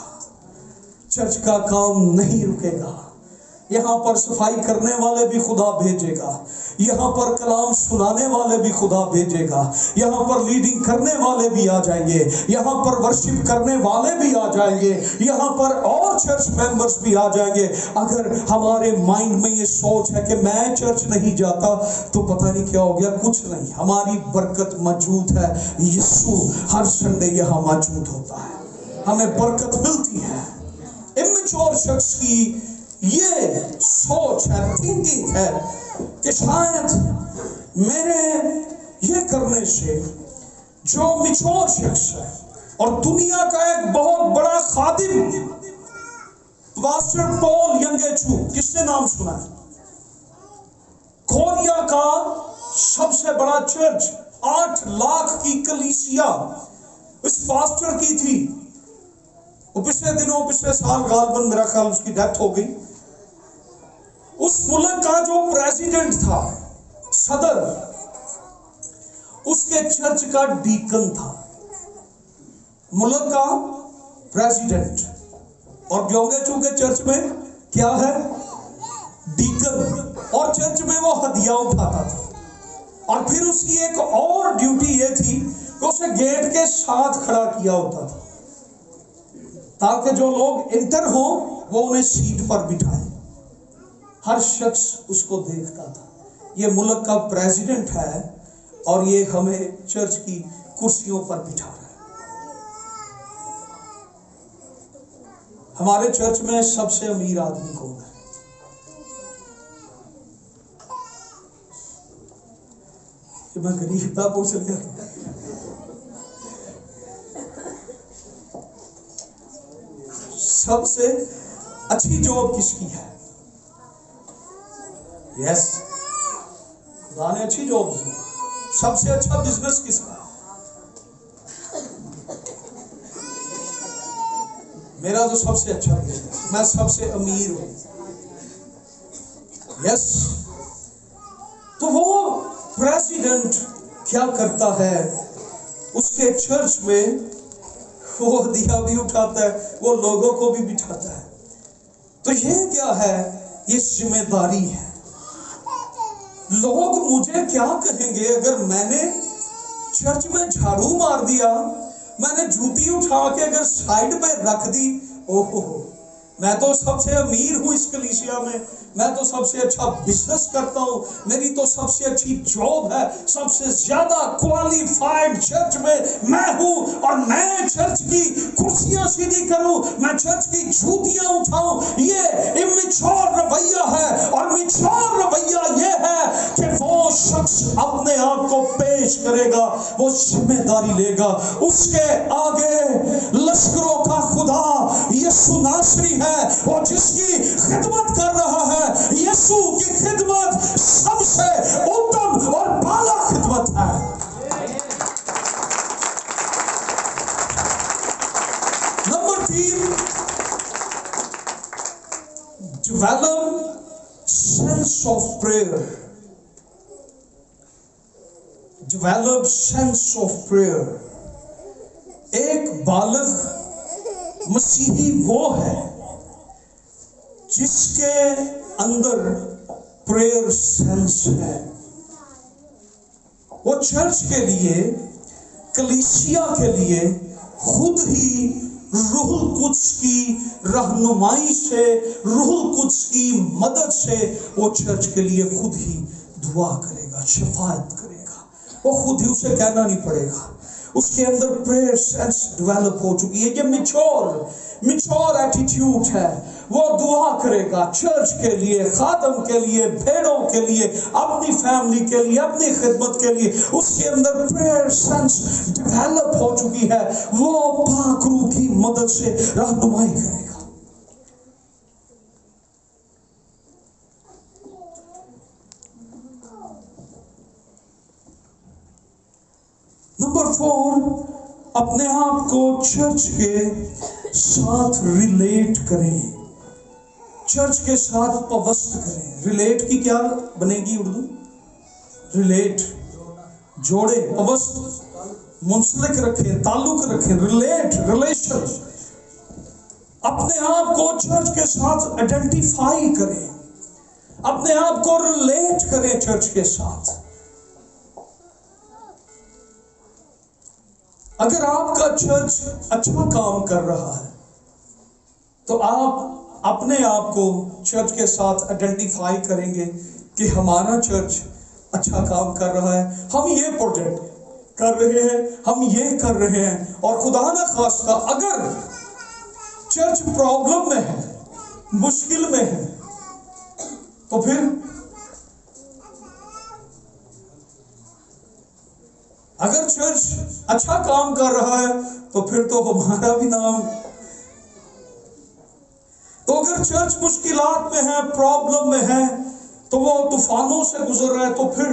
چرچ کا کام نہیں رکے گا. یہاں پر صفائی کرنے والے بھی خدا بھیجے گا, یہاں پر کلام سنانے والے بھی خدا بھیجے گا, یہاں پر لیڈنگ کرنے والے بھی آ جائیں گے, یہاں پر ورشپ کرنے والے بھی آ جائیں گے, یہاں پر اور چرچ ممبرز بھی آ جائیں گے. اگر ہمارے مائنڈ میں یہ سوچ ہے کہ میں چرچ نہیں جاتا تو پتہ نہیں کیا ہو گیا, کچھ نہیں, ہماری برکت موجود ہے. یسوع ہر سنڈے یہاں موجود ہوتا ہے, ہمیں برکت ملتی ہے. امیچور شخص کی یہ سوچ ہے, تھنکنگ ہے کہ شاید میرے یہ کرنے سے جو میچور شخص ہے اور دنیا کا ایک بہت بڑا خادم پاسٹر پال ینگیچو, کس نے نام سنا ہے؟ کوریا کا سب سے بڑا چرچ, 8 لاکھ کی کلیسیا اس پاسٹر کی تھی. وہ پچھلے سال غالباً میرا خیال اس کی ڈیتھ ہو گئی. اس ملک کا جو پریزیڈنٹ تھا, صدر, اس کے چرچ کا ڈیکن تھا. ملک کا پریزیڈنٹ, اور ینگیچو کے چرچ میں کیا ہے؟ ڈیکن. اور چرچ میں وہ ہدیہ اٹھاتا تھا. اور پھر اس کی ایک اور ڈیوٹی یہ تھی کہ اسے گیٹ کے ساتھ کھڑا کیا ہوتا تھا تاکہ جو لوگ انٹر ہوں وہ انہیں سیٹ پر بٹھائیں. ہر شخص اس کو دیکھتا تھا. یہ ملک کا پریزیڈنٹ ہے اور یہ ہمیں چرچ کی کرسیوں پر بٹھا رہا ہے. ہمارے چرچ میں سب سے امیر آدمی کون ہے؟ کہ میں غریب تھا پوچھ لیا. سب سے اچھی جاب کس کی ہے؟ یس, خدا نے اچھی جاب دی. سب سے اچھا بزنس کس کا؟ میرا تو سب سے اچھا بزنس, میں سب سے امیر ہوں. یس. تو وہ پریزیڈنٹ کیا کرتا ہے؟ اس کے چرچ میں وہ دیا بھی اٹھاتا ہے, وہ لوگوں کو بھی بٹھاتا ہے. تو یہ کیا ہے؟ یہ ذمہ داری ہے. لوگ مجھے کیا کہیں گے اگر میں نے چرچ میں جھاڑو مار دیا, میں نے جوتی اٹھا کے اگر سائیڈ پہ رکھ دی, اوہو میں تو سب سے امیر ہوں اس کلیسیا میں تو سب سے اچھا بزنس کرتا ہوں, میری تو سب سے اچھی جاب ہے, سب سے زیادہ کوالیفائڈ چرچ میں ہوں, اور میں چرچ کی کرسیاں سیدھی کروں, میں چرچ کی جوتیاں اٹھاؤں. یہ امیچور رویہ ہے, اور امیچور رویہ یہ ہے کہ وہ شخص اپنے آپ کو پیش کرے گا, وہ ذمہ داری لے گا. اس کے آگے لشکروں کا خدا یسوع ناصری ہے, اور جس کی خدمت کر رہا ہے, یسوع کی خدمت سب سے اتم اور بالا خدمت ہے. Number 3, develop sense of prayer. Develop sense of prayer. ایک بالغ مسیحی وہ ہے جس کے اندر پریئر سینس ہے. وہ چرچ کے لیے, کلیسیا کے لیے خود ہی روح القدس کی رہنمائی سے, روح القدس کی مدد سے وہ چرچ کے لیے خود ہی دعا کرے گا, شفاعت کرے گا. وہ خود ہی, اسے کہنا نہیں پڑے گا. اس کے اندر پریئر سینس ڈیولپ ہو چکی ہے. یہ میچور ایٹیٹیوڈ ہے. وہ دعا کرے گا چرچ کے لیے, خادم کے لیے, بھیڑوں کے لیے, اپنی فیملی کے لیے, اپنی خدمت کے لیے. اس کے اندر پریئر سینس ڈیولپ ہو چکی ہے. وہ پاک روح کی مدد سے رہنمائی کرے گا. نمبر 4, اپنے آپ کو چرچ کے ساتھ ریلیٹ کریں, چرچ کے ساتھ پوست کریں. ریلیٹ کی کیا بنے گی اردو؟ ریلیٹ, جوڑے, پوست, منسلک رکھیں, تعلق رکھیں. Relate, relation. اپنے آپ کو چرچ کے ساتھ آئیڈینٹیفائی کریں, اپنے آپ کو ریلیٹ کریں چرچ کے ساتھ. اگر آپ کا چرچ اچھا کام کر رہا ہے تو آپ اپنے آپ کو چرچ کے ساتھ آئیڈینٹیفائی کریں گے کہ ہمارا چرچ اچھا کام کر رہا ہے, ہم یہ پروجیکٹ کر رہے ہیں, ہم یہ کر رہے ہیں. اور خدا نہ خواستہ اگر چرچ پرابلم میں ہے, مشکل میں ہے, تو پھر اگر چرچ اچھا کام کر رہا ہے تو پھر تو ہمارا بھی نام. تو اگر چرچ مشکلات میں ہے, پرابلم میں ہے, تو وہ طوفانوں سے گزر رہا ہے, تو پھر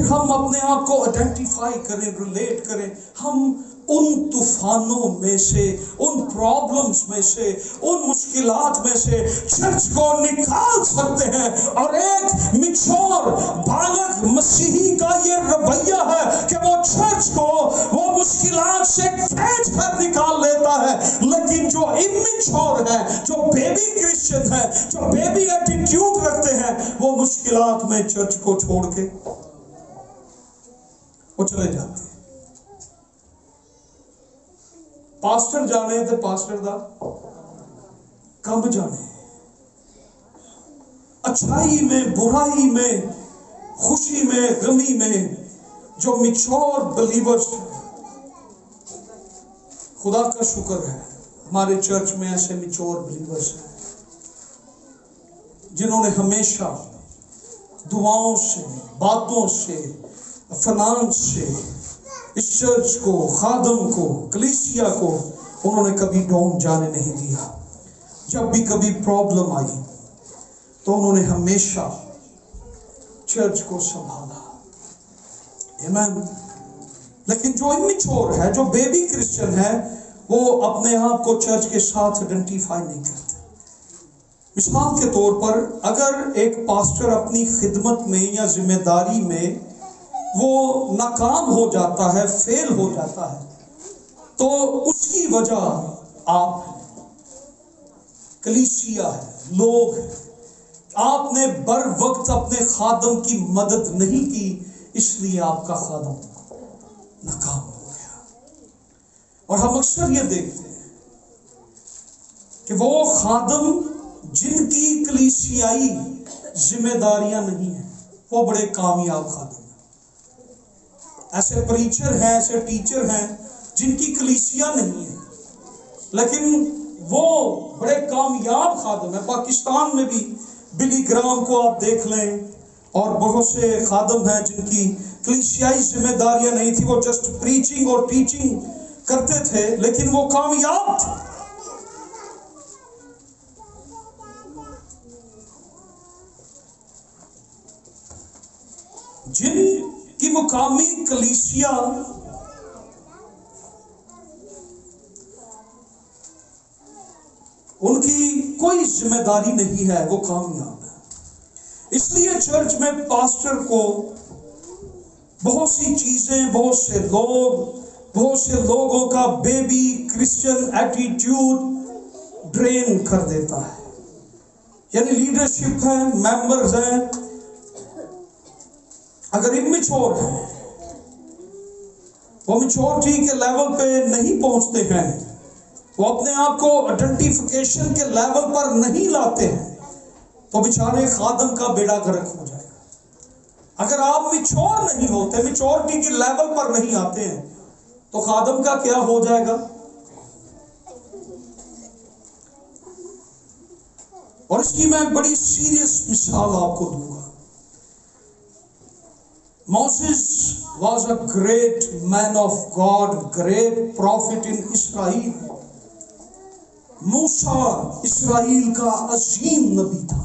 ہم اپنے آپ کو آئیڈینٹیفائی کریں, ریلیٹ کریں. ہم ان طوفانوں میں سے, ان پرابلمز میں سے, ان مشکلات میں سے چرچ کو نکال سکتے ہیں. اور ایک میچور بالغ مسیحی کا یہ رویہ ہے کہ وہ چرچ کو وہ مشکلات سے کھینچ کر نکال لیتا ہے. لیکن جو امیچور ہے, جو بیبی کرسچن ہے, جو بیبی ایٹیٹیوڈ رکھتے ہیں, وہ مشکلات میں چرچ کو چھوڑ کے وہ چلے جاتے ہیں. پاسٹر جانے تے پاسٹر دا کب جانے, اچھائی میں, برائی میں, خوشی میں, غمی میں. جو میچور بلیورز, خدا کا شکر ہے ہمارے چرچ میں ایسے میچور بلیورز ہیں جنہوں نے ہمیشہ دعاؤں سے, باتوں سے, فنانس سے اس چرچ کو, خادم کو, کلیسیا کو انہوں نے کبھی ڈاؤن جانے نہیں دیا. جب بھی کبھی پرابلم آئی تو انہوں نے ہمیشہ چرچ کو سنبھالا. آمین. لیکن جو امیچور ہے, جو بیبی کرسچن ہے, وہ اپنے آپ کو چرچ کے ساتھ آئیڈینٹیفائی نہیں کرتے. مثال کے طور پر اگر ایک پاسٹر اپنی خدمت میں یا ذمہ داری میں وہ ناکام ہو جاتا ہے, فیل ہو جاتا ہے, تو اس کی وجہ آپ ہیں، کلیسیا ہے، لوگ ہیں۔ آپ نے بر وقت اپنے خادم کی مدد نہیں کی، اس لیے آپ کا خادم ناکام ہو گیا۔ اور ہم اکثر یہ دیکھتے ہیں کہ وہ خادم جن کی کلیسیائی ذمہ داریاں نہیں ہیں وہ بڑے کامیاب خادم ہیں۔ ایسے پریچر ہیں، ایسے ٹیچر ہیں جن کی کلیسیا نہیں ہے لیکن وہ بڑے کامیاب خادم ہیں۔ پاکستان میں بھی بلی گرام کو آپ دیکھ لیں، اور بہت سے خادم ہیں جن کی کلیسیائی ذمہ داریاں نہیں تھی، وہ جسٹ پریچنگ اور ٹیچنگ کرتے تھے لیکن وہ کامیاب تھے۔ جن کی مقامی کلیسیا ان کی کوئی ذمہ داری نہیں ہے، وہ کامیاب ہے۔ اس لیے چرچ میں پاسٹر کو بہت سی چیزیں، بہت سے لوگوں کا بیبی کرسچن ایٹیٹیوڈ ڈرین کر دیتا ہے۔ یعنی لیڈرشپ ہے، ممبرز ہیں، اگر امیچور ہیں، وہ میچورٹی کے لیول پہ نہیں پہنچتے ہیں، وہ اپنے آپ کو آئیڈینٹیفیکیشن کے لیول پر نہیں لاتے ہیں، تو بیچارے خادم کا بیڑا غرق ہو جائے گا۔ اگر آپ میچور نہیں ہوتے، میچورٹی کے لیول پر نہیں آتے ہیں، تو خادم کا کیا ہو جائے گا؟ اور اس کی میں بڑی سیریس مثال آپ کو دوں گا۔ Moses was a great man of God, great prophet in Israel. موسیٰ اسرائیل کا عظیم نبی تھا۔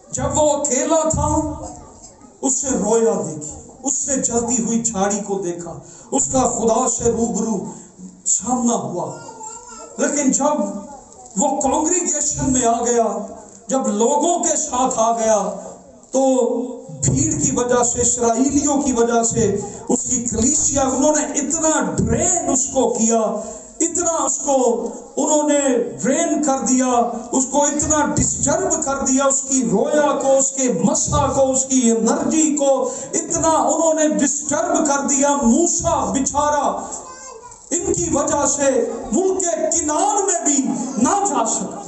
جب وہ اکیلا تھا، اس سے رویا دیکھی، اس سے جلتی ہوئی جھاڑی کو دیکھا، اس کا خدا سے روبرو سامنا ہوا۔ لیکن جب وہ کانگریگیشن میں آ گیا، جب لوگوں کے ساتھ آ گیا، تو بھیڑ کی وجہ سے، اسرائیلیوں کی وجہ سے، اس کی کلیسیا، انہوں نے اتنا ڈرین اس کو کیا، اتنا اس کو انہوں نے ڈرین کر دیا، اس کو اتنا ڈسٹرب کر دیا، اس کی رویا کو، اس کے مسا کو، اس کی انرجی کو اتنا انہوں نے ڈسٹرب کر دیا۔ موسیٰ بیچارہ ان کی وجہ سے ملک کنعان میں بھی نہ جا سکا،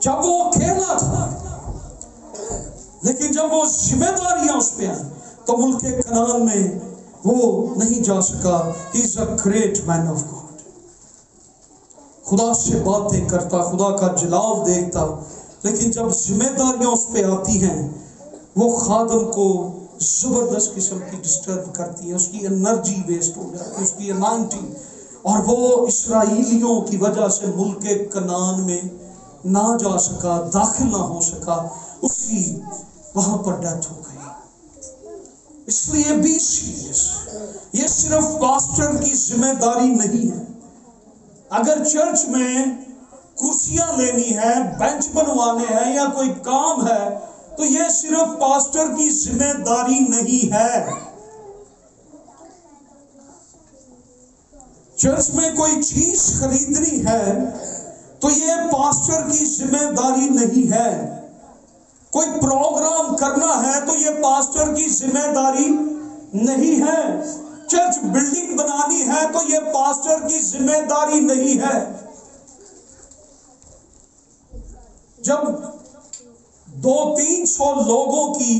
جب وہ اکیلا تھا۔ لیکن جب وہ ذمہ داریاں اس پہ آئیں تو ملک کنعان میں وہ نہیں جا سکا۔ He is a great man of God. خدا سے باتیں کرتا، خدا کا جلال دیکھتا، لیکن جب ذمہ داریاں اس پہ آتی ہیں، وہ خادم کو زبردست قسم کی ڈسٹرب کرتی ہیں، اس کی انرجی ویسٹ ہو جاتی ہے، اس کی انائنٹنگ، اور وہ اسرائیلیوں کی وجہ سے ملک کنعان میں نہ جا سکا، داخل نہ ہو سکا، اس کی وہاں پر ڈیتھ ہو گئی۔ اس لیے بھی سیریس، یہ صرف پاسٹر کی ذمہ داری نہیں ہے۔ اگر چرچ میں کرسیاں لینی ہے، بینچ بنوانے ہیں یا کوئی کام ہے، تو یہ صرف پاسٹر کی ذمہ داری نہیں ہے۔ چرچ میں کوئی چیز خریدنی ہے تو یہ پاسٹر کی ذمہ داری نہیں ہے۔ کوئی پروگرام کرنا ہے تو یہ پاسٹر کی ذمہ داری نہیں ہے۔ چرچ بلڈنگ بنانی ہے تو یہ پاسٹر کی ذمہ داری نہیں ہے۔ جب 200-300 لوگوں کی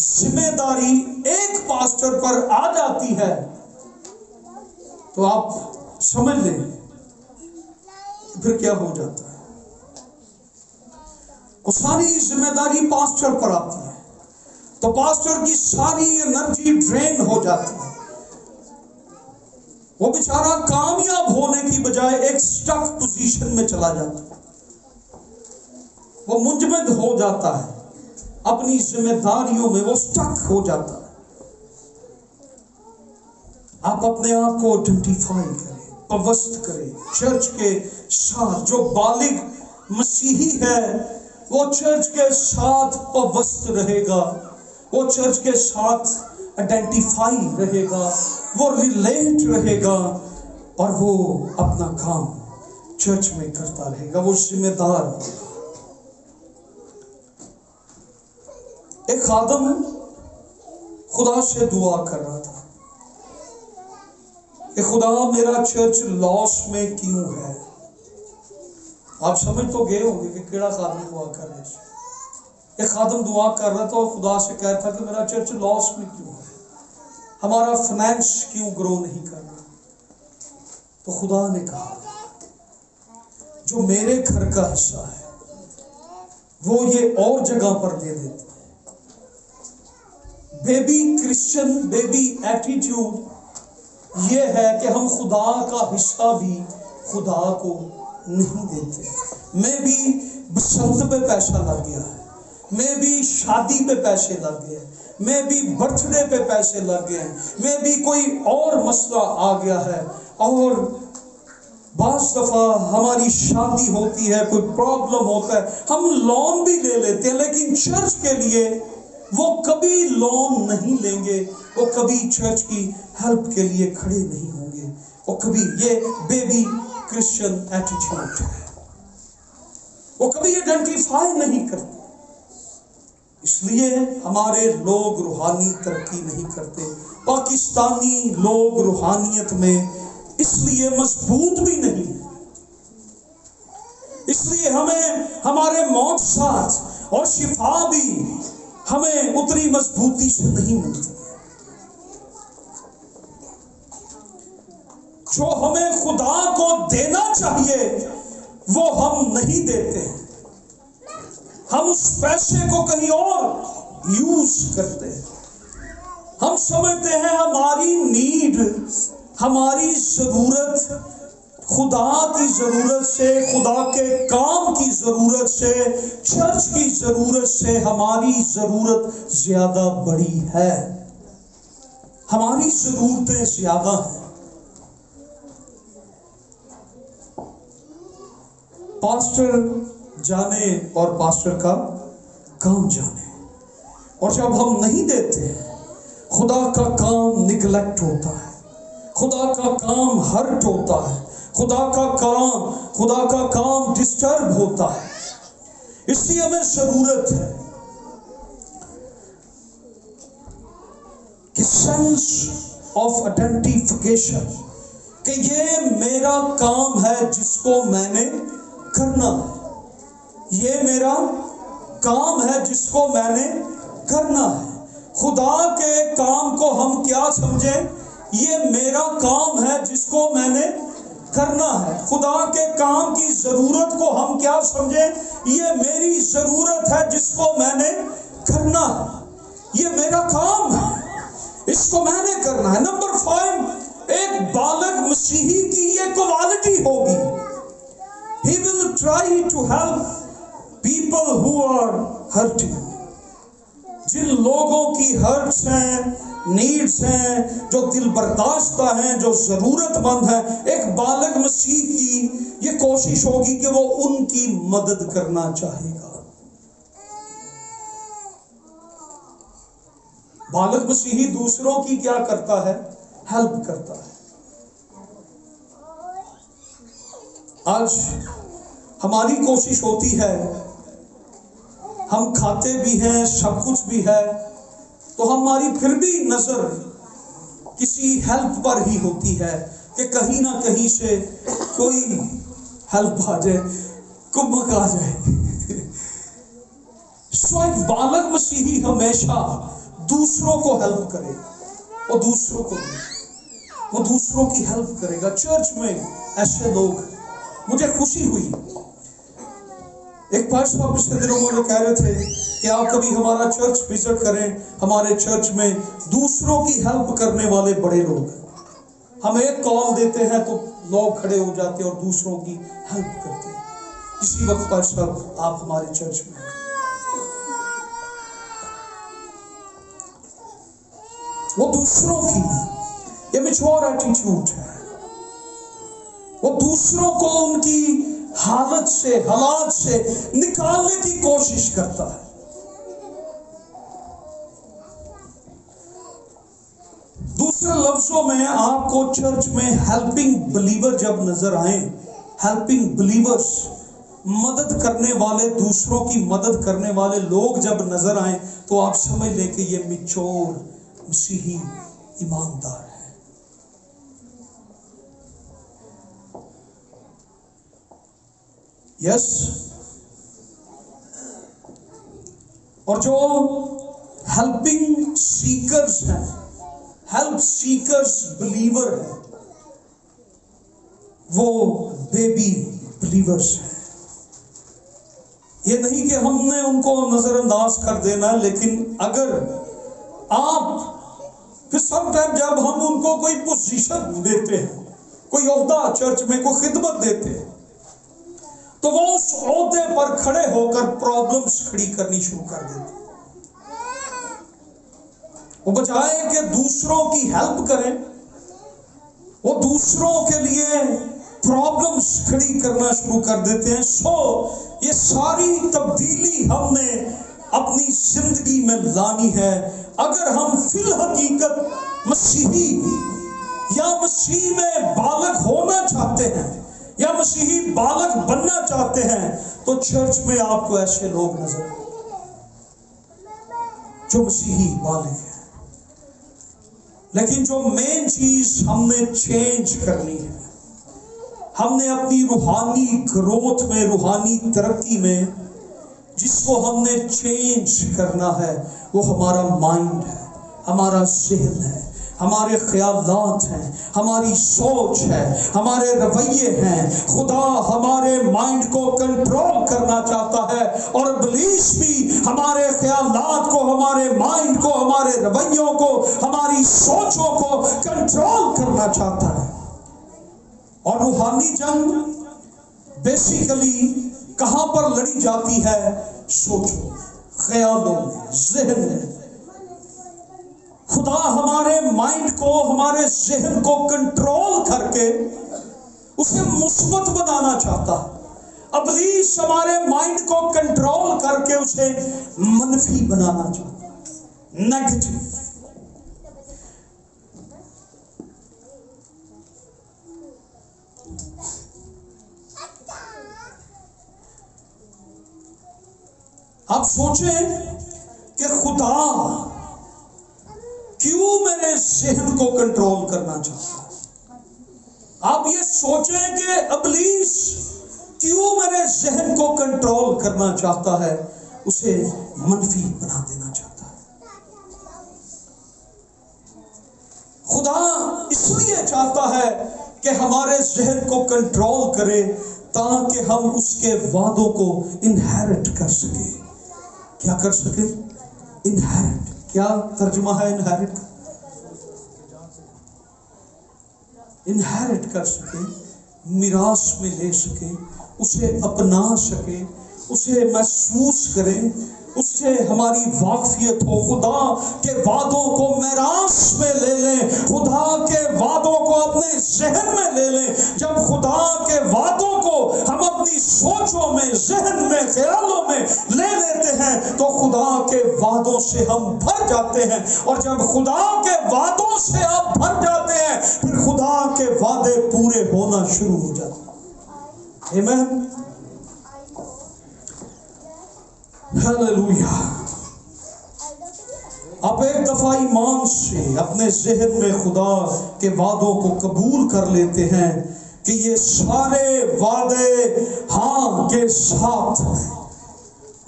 ذمہ داری ایک پاسٹر پر آ جاتی ہے تو آپ سمجھ لیں پھر کیا ہو جاتا ہے۔ وہ ساری ذمہ داری پاسٹر پر آتی ہے تو پاسٹر کی ساری انرجی ڈرین ہو جاتی ہے۔ وہ بیچارہ کامیاب ہونے کی بجائے ایک سٹک پوزیشن میں چلا جاتا ہے، وہ منجمد ہو جاتا ہے، اپنی ذمہ داریوں میں وہ سٹک ہو جاتا ہے۔ آپ اپنے آپ کو آئیڈینٹیفائی کریں، پوست کریں چرچ کے ساتھ۔ جو بالغ مسیحی ہے وہ چرچ کے ساتھ پوست رہے گا، وہ چرچ کے ساتھ आइडेंटिफाई रहेगा, वो रिलेट रहेगा और वो अपना काम चर्च में करता रहेगा, वो जिम्मेदार होगा। एक खादम खुदा से दुआ कर रहा था कि खुदा मेरा चर्च लॉस में क्यों है। आप समझ तो गए होंगे कि केड़ा खादम दुआ कर रहे थे। एक खादम दुआ कर रहा था और खुदा से कह रहा था कि मेरा चर्च लॉस में क्यों है, हमारा फाइनेंस क्यों ग्रो नहीं कर रहा। तो खुदा ने कहा जो मेरे घर का हिस्सा है वो ये और जगह पर दे देते। बेबी क्रिश्चियन बेबी एटीट्यूड ये है कि हम खुदा का हिस्सा भी खुदा को नहीं देते। मैं भी बसंत पे पैसा लग गया है, मैं भी शादी पे पैसे लग गए, मैं भी बर्थडे पे पैसे लग गए, मैं भी कोई और मसला आ गया है। और बास दफा हमारी शादी होती है, कोई प्रॉब्लम होता है, हम लोन भी ले लेते हैं, लेकिन चर्च के लिए वो कभी लोन नहीं लेंगे, वो कभी चर्च की हेल्प के लिए खड़े नहीं होंगे, वो कभी, ये बेबी क्रिश्चियन एटीट्यूड है, वो कभी आइडेंटिफाई नहीं करते। इसलिए हमारे लोग रूहानी तरक्की नहीं करते। पाकिस्तानी लोग रूहानियत में इसलिए मजबूत भी नहीं है, इसलिए हमें हमारे मौत साथ और शिफा भी हमें उतनी मजबूती से नहीं मिलती। जो हमें खुदा को देना चाहिए वो हम नहीं देते, हम उस पैसे को कहीं और यूज करते हैं। हम समझते हैं हमारी नीड, हमारी जरूरत खुदा की जरूरत से, खुदा के काम की जरूरत से, चर्च की जरूरत से हमारी जरूरत ज्यादा बड़ी है, हमारी जरूरतें ज्यादा हैं। पास्टर जाने और पास्टर का काम जाने, और जब हम नहीं देते खुदा का काम निगलेक्ट होता है, खुदा का काम हर्ट होता है, खुदा का काम डिस्टर्ब होता है। इसलिए हमें जरूरत है कि सेंस ऑफ आइडेंटिफिकेशन, कि ये मेरा काम है जिसको मैंने करना है, ये मेरा काम है जिसको मैंने करना है। खुदा के काम को हम क्या समझें, ये मेरा काम है जिसको मैंने करना है। खुदा के काम की जरूरत को हम क्या समझें, ये मेरी जरूरत है जिसको मैंने करना है, ये मेरा काम है, इसको मैंने करना है। नंबर 5, एक बालक मसीही की ये क्वालिटी होगी, he will try to help people who are hurting। जिन लोगों की हर्ट्स हैं, नीड्स हैं, जो दिल बर्दाश्ता हैं, जो जरूरतमंद हैं, एक बालक मसीह की ये कोशिश होगी कि वो उनकी मदद करना चाहेगा। बालक मसीही दूसरों की क्या करता है, हेल्प करता है। आज हमारी कोशिश होती है, हम खाते भी हैं, सब कुछ भी है, तो हमारी फिर भी नजर किसी हेल्प पर ही होती है कि कहीं ना कहीं से कोई हेल्प आ जाए, कुमक आ जाए। सो एक बालक मसीही हमेशा दूसरों को हेल्प करे, और दूसरों को वो दूसरों की हेल्प करेगा। चर्च में ऐसे लोग, मुझे खुशी हुई, एक पास साहब पिछले दिनों में कह रहे थे कि आप कभी हमारा चर्च विजिट करें, हमारे चर्च में दूसरों की हेल्प करने वाले बड़े लोग, हम एक कॉल देते हैं तो लोग खड़े हो जाते हैं और दूसरों की हेल्प करते हैं। इसी वक्त पास साहब आप हमारे चर्च में, वो दूसरों की, ये मैच्योर एटीट्यूड है, वो दूसरों को उनकी हालत से, हालात से निकालने की कोशिश करता है। لفظوں میں آپ کو چرچ میں ہیلپنگ بلیور جب نظر آئیں، ہیلپنگ بلیورز، مدد کرنے والے، دوسروں کی مدد کرنے والے لوگ جب نظر آئیں تو آپ سمجھ لیں کہ یہ میچور مسیحی ایماندار ہے۔ یس، اور جو ہیلپنگ سیکرز ہیں، ہیلپ سیکرز بلیور ہیں، وہ بیبی بلیورز ہیں۔ یہ نہیں کہ ہم نے ان کو نظر انداز کر دینا، لیکن اگر آپ پھر سم ٹائم جب ہم ان کو کوئی پوزیشن دیتے ہیں، کوئی عہدہ چرچ میں کوئی خدمت دیتے ہیں، تو وہ اس عہدے پر کھڑے ہو کر پرابلمز کھڑی کرنی شروع کر دیتے ہیں۔ وہ بجائے کہ دوسروں کی ہیلپ کریں، وہ دوسروں کے لیے پرابلمز کھڑی کرنا شروع کر دیتے ہیں۔ سو یہ ساری تبدیلی ہم نے اپنی زندگی میں لانی ہے اگر ہم فی الحقیقت مسیحی یا مسیح میں بالغ ہونا چاہتے ہیں یا مسیحی بالغ بننا چاہتے ہیں، تو چرچ میں آپ کو ایسے لوگ نظر آئیں جو مسیحی بالغ ہیں۔ لیکن جو مین چیز ہم نے چینج کرنی ہے، ہم نے اپنی روحانی گروتھ میں، روحانی ترقی میں جس کو ہم نے چینج کرنا ہے، وہ ہمارا مائنڈ ہے، ہمارا ذہن ہے، ہمارے خیالات ہیں، ہماری سوچ ہے، ہمارے رویے ہیں۔ خدا ہمارے مائنڈ کو کنٹرول کرنا چاہتا ہے، اور ابلیس بھی ہمارے خیالات کو، ہمارے مائنڈ کو، ہمارے رویوں کو، ہماری سوچوں کو کنٹرول کرنا چاہتا ہے۔ اور روحانی جنگ بیسیکلی کہاں پر لڑی جاتی ہے؟ سوچوں، خیالوں میں، ذہن میں۔ خدا ہمارے مائنڈ کو، ہمارے ذہن کو کنٹرول کر کے اسے مثبت بنانا چاہتا ہے۔ ابلیس ہمارے مائنڈ کو کنٹرول کر کے اسے منفی بنانا چاہتا ہے، نیگیٹو۔ آپ سوچیں کہ خدا کیوں میرے ذہن کو کنٹرول کرنا چاہتا ہے؟ آپ یہ سوچیں کہ ابلیس کیوں میرے ذہن کو کنٹرول کرنا چاہتا ہے، اسے منفی بنا دینا چاہتا ہے۔ خدا اس لیے چاہتا ہے کہ ہمارے ذہن کو کنٹرول کرے تاکہ ہم اس کے وعدوں کو انہیرٹ کر سکیں۔ کیا کر سکے؟ انہیرٹ۔ کیا ترجمہ ہے انہیرٹ؟ انہیرٹ کر سکے، میراث میں لے سکے، اسے اپنا سکے، اسے محسوس کرے، اس سے ہماری واقفیت ہو۔ خدا کے وعدوں کو میراث میں لے لیں، خدا کے وعدوں کو اپنے ذہن میں لے لیں۔ جب خدا کے وعدوں کو ہم اپنی سوچوں میں، ذہن میں، خیالوں میں لے لیتے ہیں تو خدا کے وعدوں سے ہم بھر جاتے ہیں، اور جب خدا کے وعدوں سے آپ بھر جاتے ہیں پھر خدا کے وعدے پورے ہونا شروع ہو جاتے ہیں۔ آمین، ہاللویا۔ آپ ایک دفعہ ایمان سے اپنے ذہن میں خدا کے وعدوں کو قبول کر لیتے ہیں کہ یہ سارے وعدے ہاں کے ساتھ ہیں،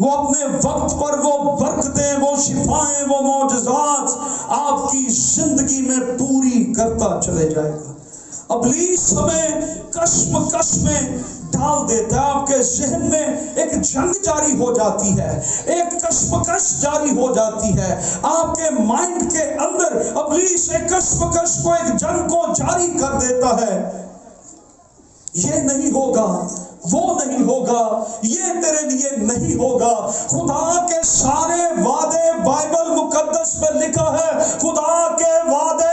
وہ اپنے وقت پر وہ برکتیں، وہ شفائیں، وہ معجزات آپ کی زندگی میں پوری کرتا چلے جائے گا۔ ابلیس ہمیں کشمکش میں ڈال دیتا ہے، آپ کے ذہن میں ایک جنگ جاری ہو جاتی ہے، ایک کشمکش جاری ہو جاتی ہے آپ کے مائنڈ کے اندر۔ ابلیس ایک کشمکش کو، ایک جنگ کو جاری کر دیتا ہے، یہ نہیں ہوگا، وہ نہیں ہوگا، یہ تیرے لیے نہیں ہوگا۔ خدا کے سارے وعدے بائبل مقدس میں لکھا ہے، خدا کے وعدے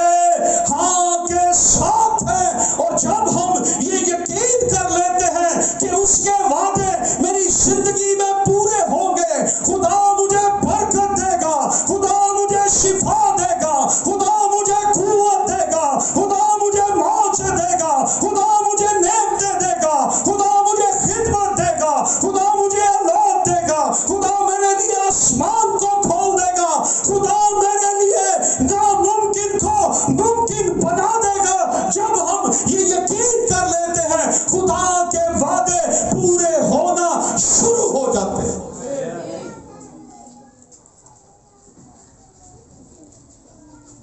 ہاں کے ساتھ ہیں، اور جب ہم یہ یقین کر لیتے ہیں کہ اس کے وعدے میری زندگی میں پورے ہوں گے، خدا مجھے برکت دے گا، خدا مجھے شفا دے گا، خدا مجھے قوت دے گا،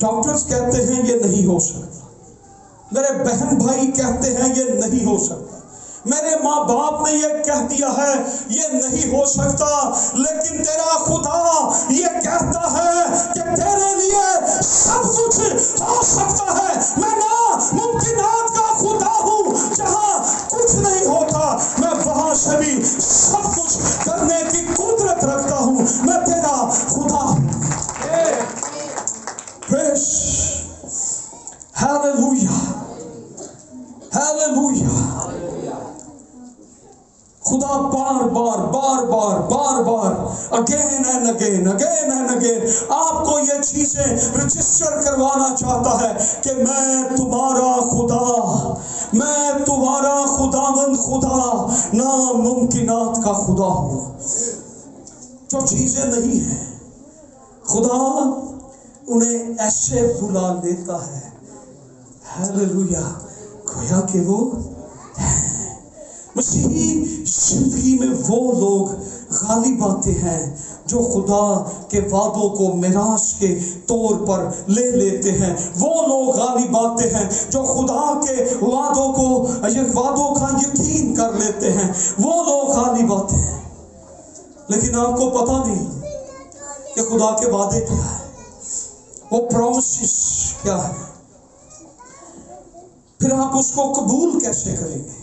डॉक्टर्स कहते हैं ये नहीं हो सकता, मेरे बहन भाई कहते हैं ये नहीं हो सकता, मेरे माँ बाप ने ये कह दिया है ये नहीं हो सकता, लेकिन तेरा खुदा ये कहता है कि तेरे लिए सब कुछ हो सकता है। मैं नामुमकिनात का खुदा हूँ, जहाँ कुछ नहीं होता मैं वहां से भी सब कुछ करने की कुदरत रखता हूँ। मैं तेरा खुदा हूँ। Hallelujah, hallelujah. खुदा बार बार अगेन एंड अगेन आपको ये चीजें रजिस्टर करवाना चाहता है कि मैं तुम्हारा खुदावंद खुदा, नामुमकिनात का खुदा हूं। जो चीजें नहीं है खुदा उन्हें ऐसे बुला लेता है, हालेलुया, गोया कि वो मसीही जिंदगी में वो लोग गालिब आते हैं जो खुदा के वादों को मिरास के तौर पर ले लेते हैं। वो लोग गालिब आते हैं जो खुदा के वादों का यकीन कर लेते हैं। वो लोग गालिब आते हैं। लेकिन आपको पता नहीं कि खुदा के वादे क्या है, वो प्रॉमिसेस क्या है, फिर आप उसको कबूल कैसे करेंगे?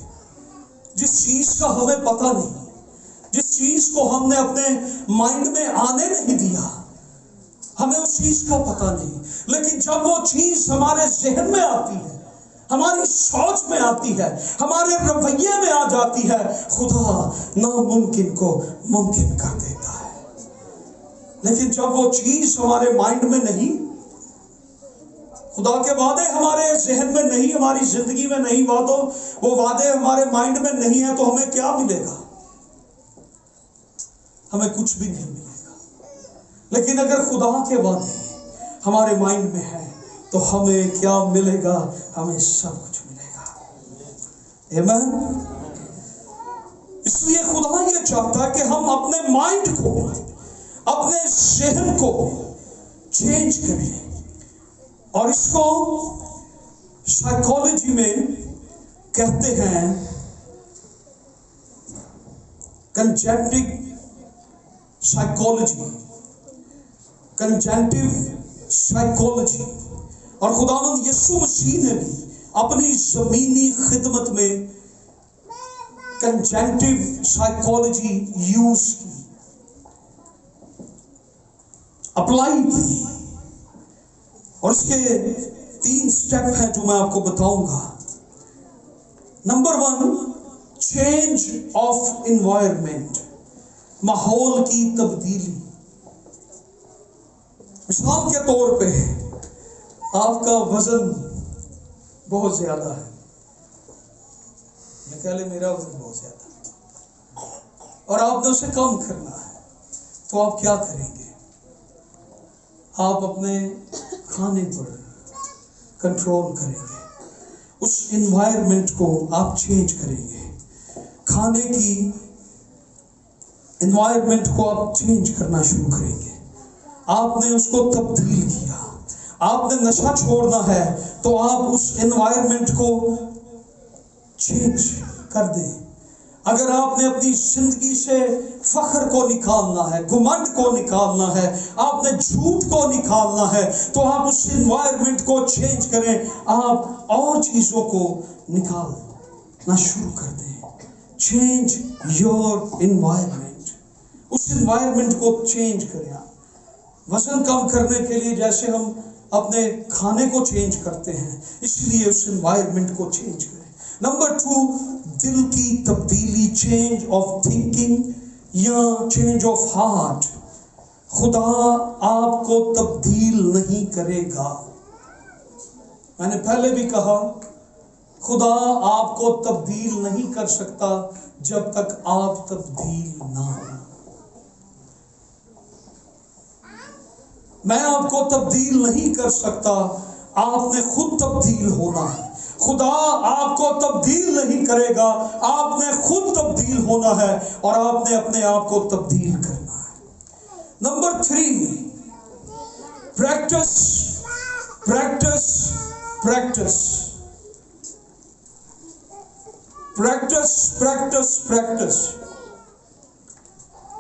जिस चीज का हमें पता नहीं, जिस चीज को हमने अपने माइंड में आने नहीं दिया, हमें उस चीज का पता नहीं, लेकिन जब वो चीज हमारे जहन में आती है, हमारी सोच में आती है, हमारे रवैये में आ जाती है, खुदा नामुमकिन को मुमकिन कर देता है। लेकिन जब वो चीज हमारे माइंड में नहीं, खुदा के वादे हमारे जहन में नहीं, हमारी जिंदगी में नहीं, वो वादे हमारे माइंड में नहीं है, तो हमें क्या मिलेगा? हमें कुछ भी नहीं मिलेगा। लेकिन अगर खुदा के वादे हमारे माइंड में है तो हमें क्या मिलेगा? हमें सब कुछ मिलेगा। आमीन। इसलिए खुदा ये चाहता है कि हम अपने माइंड को, अपने जहन को चेंज करें। और इसको साइकोलॉजी में कहते हैं कंजेंटिव साइकोलॉजी। और खुदावंद यीशु मसीह ने भी अपनी जमीनी खिदमत में कंजेंटिव साइकोलॉजी यूज की, अप्लाई की। और इसके 3 स्टेप हैं जो मैं आपको बताऊंगा। नंबर 1, चेंज ऑफ एनवायरनमेंट, माहौल की तब्दीली। मिसाल के तौर पे आपका वजन बहुत ज्यादा है, मैं कह ले मेरा वजन बहुत ज्यादा, और आपने उसे कम करना है, तो आप क्या करेंगे? आप अपने खाने पर कंट्रोल करेंगे, उस एनवायरनमेंट को आप चेंज करेंगे, खाने की एनवायरनमेंट को आप चेंज करना शुरू करेंगे। आपने उसको तब्दील किया, आपने नशा छोड़ना है तो आप उस एनवायरनमेंट को चेंज कर दें। अगर आपने अपनी जिंदगी से फख्र को निकालना है, घमंड को निकालना है, आपने झूठ को निकालना है, तो आप उस एनवायरनमेंट को चेंज करें। आप और चीजों को निकालना शुरू कर दें। चेंज योर एनवायरनमेंट, उस एनवायरनमेंट को चेंज करें। वजन कम करने के लिए जैसे हम अपने खाने को चेंज करते हैं, इसलिए उस एनवायरनमेंट को चेंज करें। नंबर 2, दिल की तब्दीली, चेंज ऑफ थिंकिंग या चेंज ऑफ हार्ट। खुदा आपको तब्दील नहीं करेगा। मैंने पहले भी कहा, खुदा आपको तब्दील नहीं कर सकता जब तक आप तब्दील ना हो। मैं आपको तब्दील नहीं कर सकता, आपने खुद तब्दील होना है। खुदा आपको तब्दील नहीं करेगा, आपने खुद तब्दील होना है और आपने अपने आप को तब्दील करना है। Number 3, practice practice, practice, practice, practice.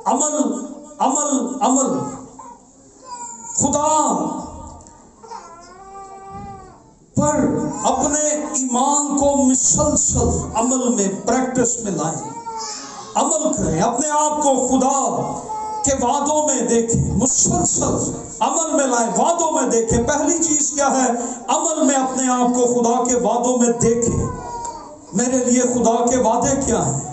عمل عمل عمل. خدا پر اپنے ایمان کو مسلسل عمل میں، پریکٹس میں لائیں، عمل کریں، اپنے آپ کو خدا کے وعدوں میں دیکھیں، مسلسل عمل میں لائیں، وعدوں میں دیکھیں. پہلی چیز کیا ہے؟ عمل میں اپنے آپ کو خدا کے وعدوں میں دیکھیں. میرے لیے خدا کے وعدے کیا ہیں؟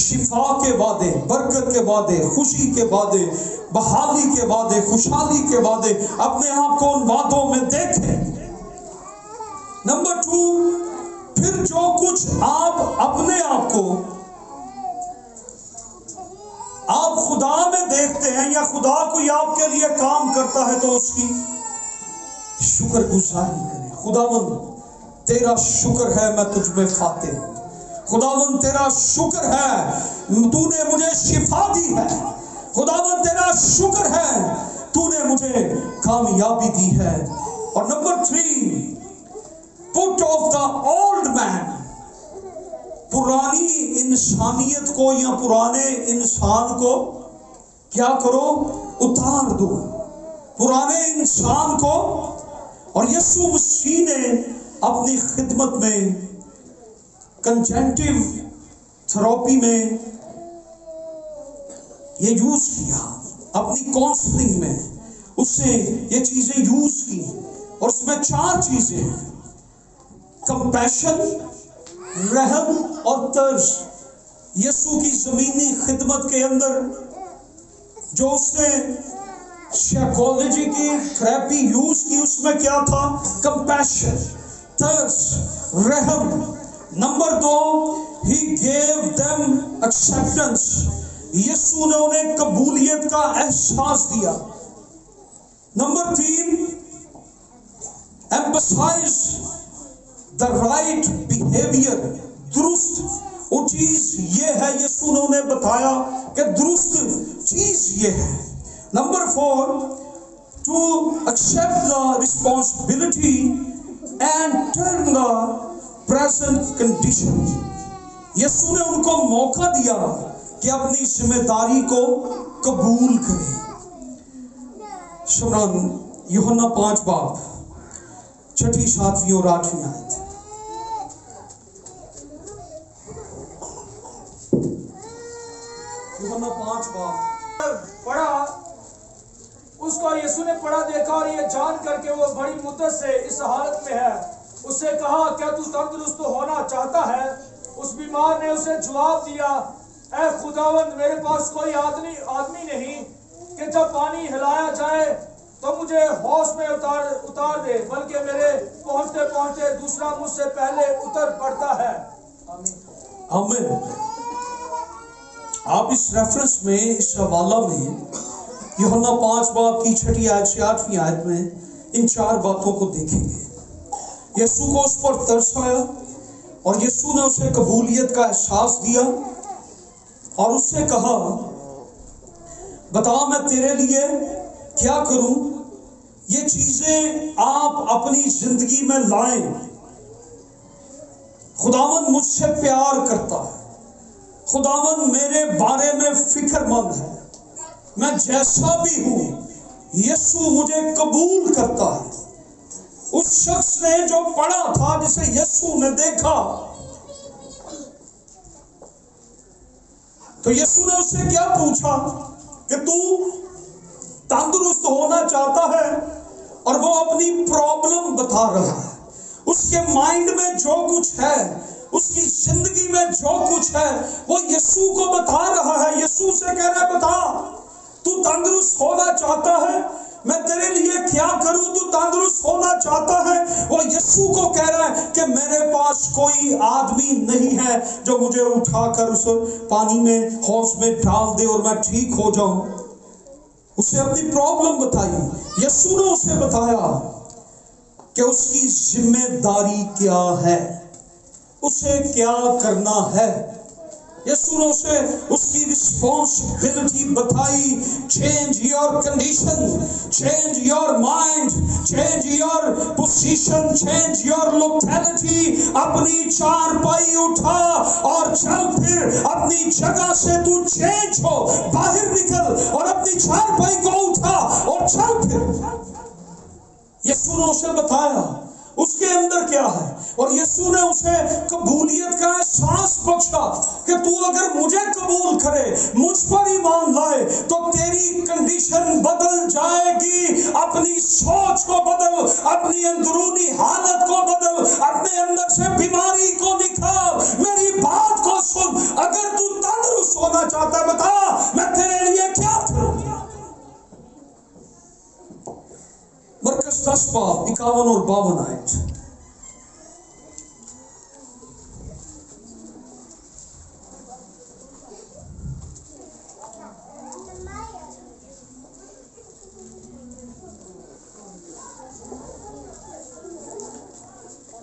شفا کے وعدے، برکت کے وعدے، خوشی کے وعدے، بحالی کے وعدے، خوشحالی کے وعدے. اپنے آپ کو ان وعدوں میں دیکھیں. نمبر 2، پھر جو کچھ آپ اپنے آپ کو آپ خدا میں دیکھتے ہیں یا خدا کوئی آپ کے لیے کام کرتا ہے تو اس کی شکر گزاری کریں. خداوند تیرا شکر ہے میں تجھ میں فاتح ہوں. خداوند تیرا شکر ہے تو نے مجھے شفا دی ہے. خداوند تیرا شکر ہے تو نے مجھے کامیابی دی ہے. اور number 3، put off the old man. پرانی انسانیت کو یا پرانے انسان کو کیا کرو؟ اتار دو. پرانے انسان کو. اور یسوع مسیح نے اپنی خدمت میں کنجنٹیو تھراپی میں یہ یوز کیا، اپنی کاؤنسلنگ میں اس نے یہ چیزیں یوز کی. اور اس میں 4 چیزیں ہیں: کمپیشن، رحم اور ترس. یسوع کی زمینی خدمت کے اندر جو اس نے سائیکالوجی کی تھراپی یوز کی، اس میں کیا تھا؟ کمپیشن، ترس، رحم. Number 2، he gave them acceptance. یسوع نے انہیں قبولیت کا احساس دیا. Number 3، emphasize the right behavior. درست وہ چیز یہ ہے، یسوع نے انہیں بتایا کہ درست چیز یہ ہے. Number 4، to accept the responsibility and turn the present condition. یسوع نے ان کو موقع دیا کہ اپنی ذمہ داری کو قبول کریں. شمران یوحنا 5 باب 6، 7 اور 8 آیت. یوحنا 5 باب
پڑھا، اس کو یسوع نے پڑھا دیکھا اور یہ جان کر کے وہ بڑی مدت سے اس حالت میں ہے، اس سے کہا کیا تو تندرست ہونا چاہتا ہے؟ اس بیمار نے اسے جواب دیا، اے خداوند میرے پاس کوئی آدمی نہیں کہ جب پانی ہلایا جائے تو مجھے حوض میں اتار دے، بلکہ میرے پہنچتے پہنچتے دوسرا مجھ سے پہلے اتر پڑتا ہے.
آمین. آپ اس ریفرنس میں، اس حوالہ میں یوحنا 5 باب کی 6 آیت سے 8 آیت میں ان 4 باتوں کو دیکھیں گے. یسوع کو اس پر ترس آیا اور یسوع نے اسے قبولیت کا احساس دیا اور اس سے کہا بتا میں تیرے لیے کیا کروں. یہ چیزیں آپ اپنی زندگی میں لائیں. خداوند مجھ سے پیار کرتا ہے، خداوند میرے بارے میں فکر مند ہے، میں جیسا بھی ہوں یسوع مجھے قبول کرتا ہے. اس شخص نے جو پڑھا تھا، جسے یسوع نے دیکھا، تو یسوع نے اس سے کیا پوچھا کہ تو تندرست ہونا چاہتا ہے؟ اور وہ اپنی پرابلم بتا رہا ہے. اس کے مائنڈ میں جو کچھ ہے، اس کی زندگی میں جو کچھ ہے، وہ یسوع کو بتا رہا ہے. یسوع سے کہہ رہا ہے بتا تو تندرست ہونا چاہتا ہے، میں تیرے لیے کیا کروں؟ تو تندرست ہونا چاہتا ہے. وہ یسوع کو کہہ رہا ہے کہ میرے پاس کوئی آدمی نہیں ہے جو مجھے اٹھا کر اس پانی میں، حوض میں ڈال دے اور میں ٹھیک ہو جاؤں. اسے اپنی پرابلم بتائی. یسوع نے اسے بتایا کہ اس کی ذمہ داری کیا ہے، اسے کیا کرنا ہے. यीशु ने उसे उसकी रिस्पॉन्सिबिलिटी बताई, change your condition, change your mind, change your position, change your locality. अपनी चारपाई उठा और चल, फिर अपनी जगह से तू चेंज हो, बाहर निकल और अपनी चारपाई को उठा और चल फिर। यीशु ने उसे बताया उसके अंदर क्या है, और यीशु ने उसे कबूलियत का एहसास बख्शा कि तू अगर मुझे कबूल करे, मुझ पर ईमान लाए, तो तेरी कंडीशन बदल जाएगी। अपनी सोच को बदल, अपनी अंदरूनी हालत को बदल, अपने अंदर से बीमारी को निकाल। मेरी बात को सुन, अगर तू तंदुरुस्त होना चाहता है, बता मैं तेरे लिए क्या करूं। मरकस 10 बाब 51 और 52 आयत।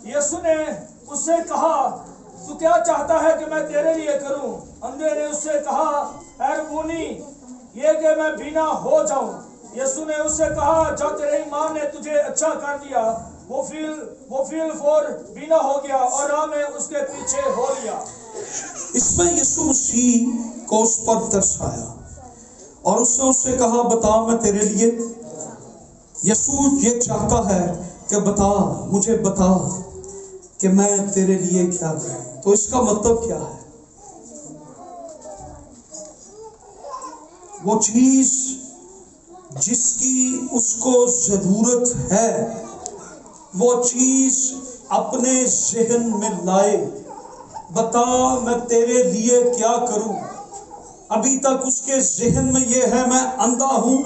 यीशु ने उससे कहा, तू क्या चाहता है कि मैं तेरे लिए करूं? अंधे ने उससे कहा, ऐ रब्बूनी, ये कि मैं बीना हो जाऊं। यीशु ने उससे कहा, जब तेरे ईमान ने तुझे अच्छा कर दिया, वो फील फोर बीना हो गया और राह में उसके पीछे हो लिया।
इसमें यीशु मसीह को उस पर तरस आया और उसने उससे कहा, बता मैं तेरे लिए। यीशु ये चाहता है कि बता, मुझे बता कि मैं तेरे लिए क्या करूं। तो इसका मतलब क्या है? वो चीज जिसकी उसको जरूरत है, वो चीज अपने जहन में लाए। बता मैं तेरे लिए क्या करूं। अभी तक उसके जहन में ये है, मैं अंधा हूं,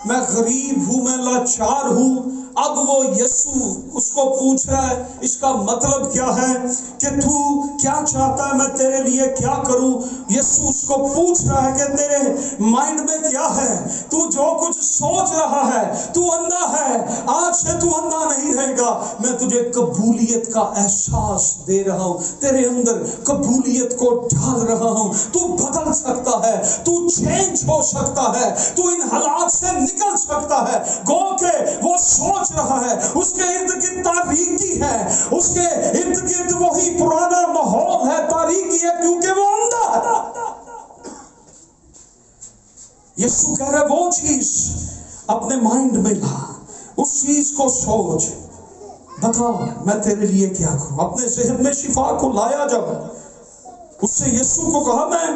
मैं गरीब हूं, मैं लाचार हूं। अब वो यीशु उसको पूछ रहा है, इसका मतलब क्या है कि तू क्या चाहता है, मैं तेरे लिए क्या करूं। यीशु उसको पूछ रहा है कि तेरे माइंड में क्या है, तू जो कुछ सोच रहा है, तू अंधा है, आज से तू अंधा नहीं रहेगा। मैं तुझे कबूलियत का एहसास दे रहा हूं, तेरे अंदर कबूलियत को डाल रहा हूं। तू बदल सकता है, तू चेंज हो सकता है, तू इन हालात से निकल सकता है। गो के वो सोच रहा है, उसके इर्द गिर्द तारीकी है, उसके इर्द गिर्द वही पुराना माहौल है, तारीकी है, क्योंकि वो अंधा है। यीशु कह रहा, वो चीज अपने माइंड में ला, उस चीज को सोच, बता मैं तेरे लिए क्या करूं। अपने जहन में शिफा को लाया। जब उससे यीशु को कहा, मैं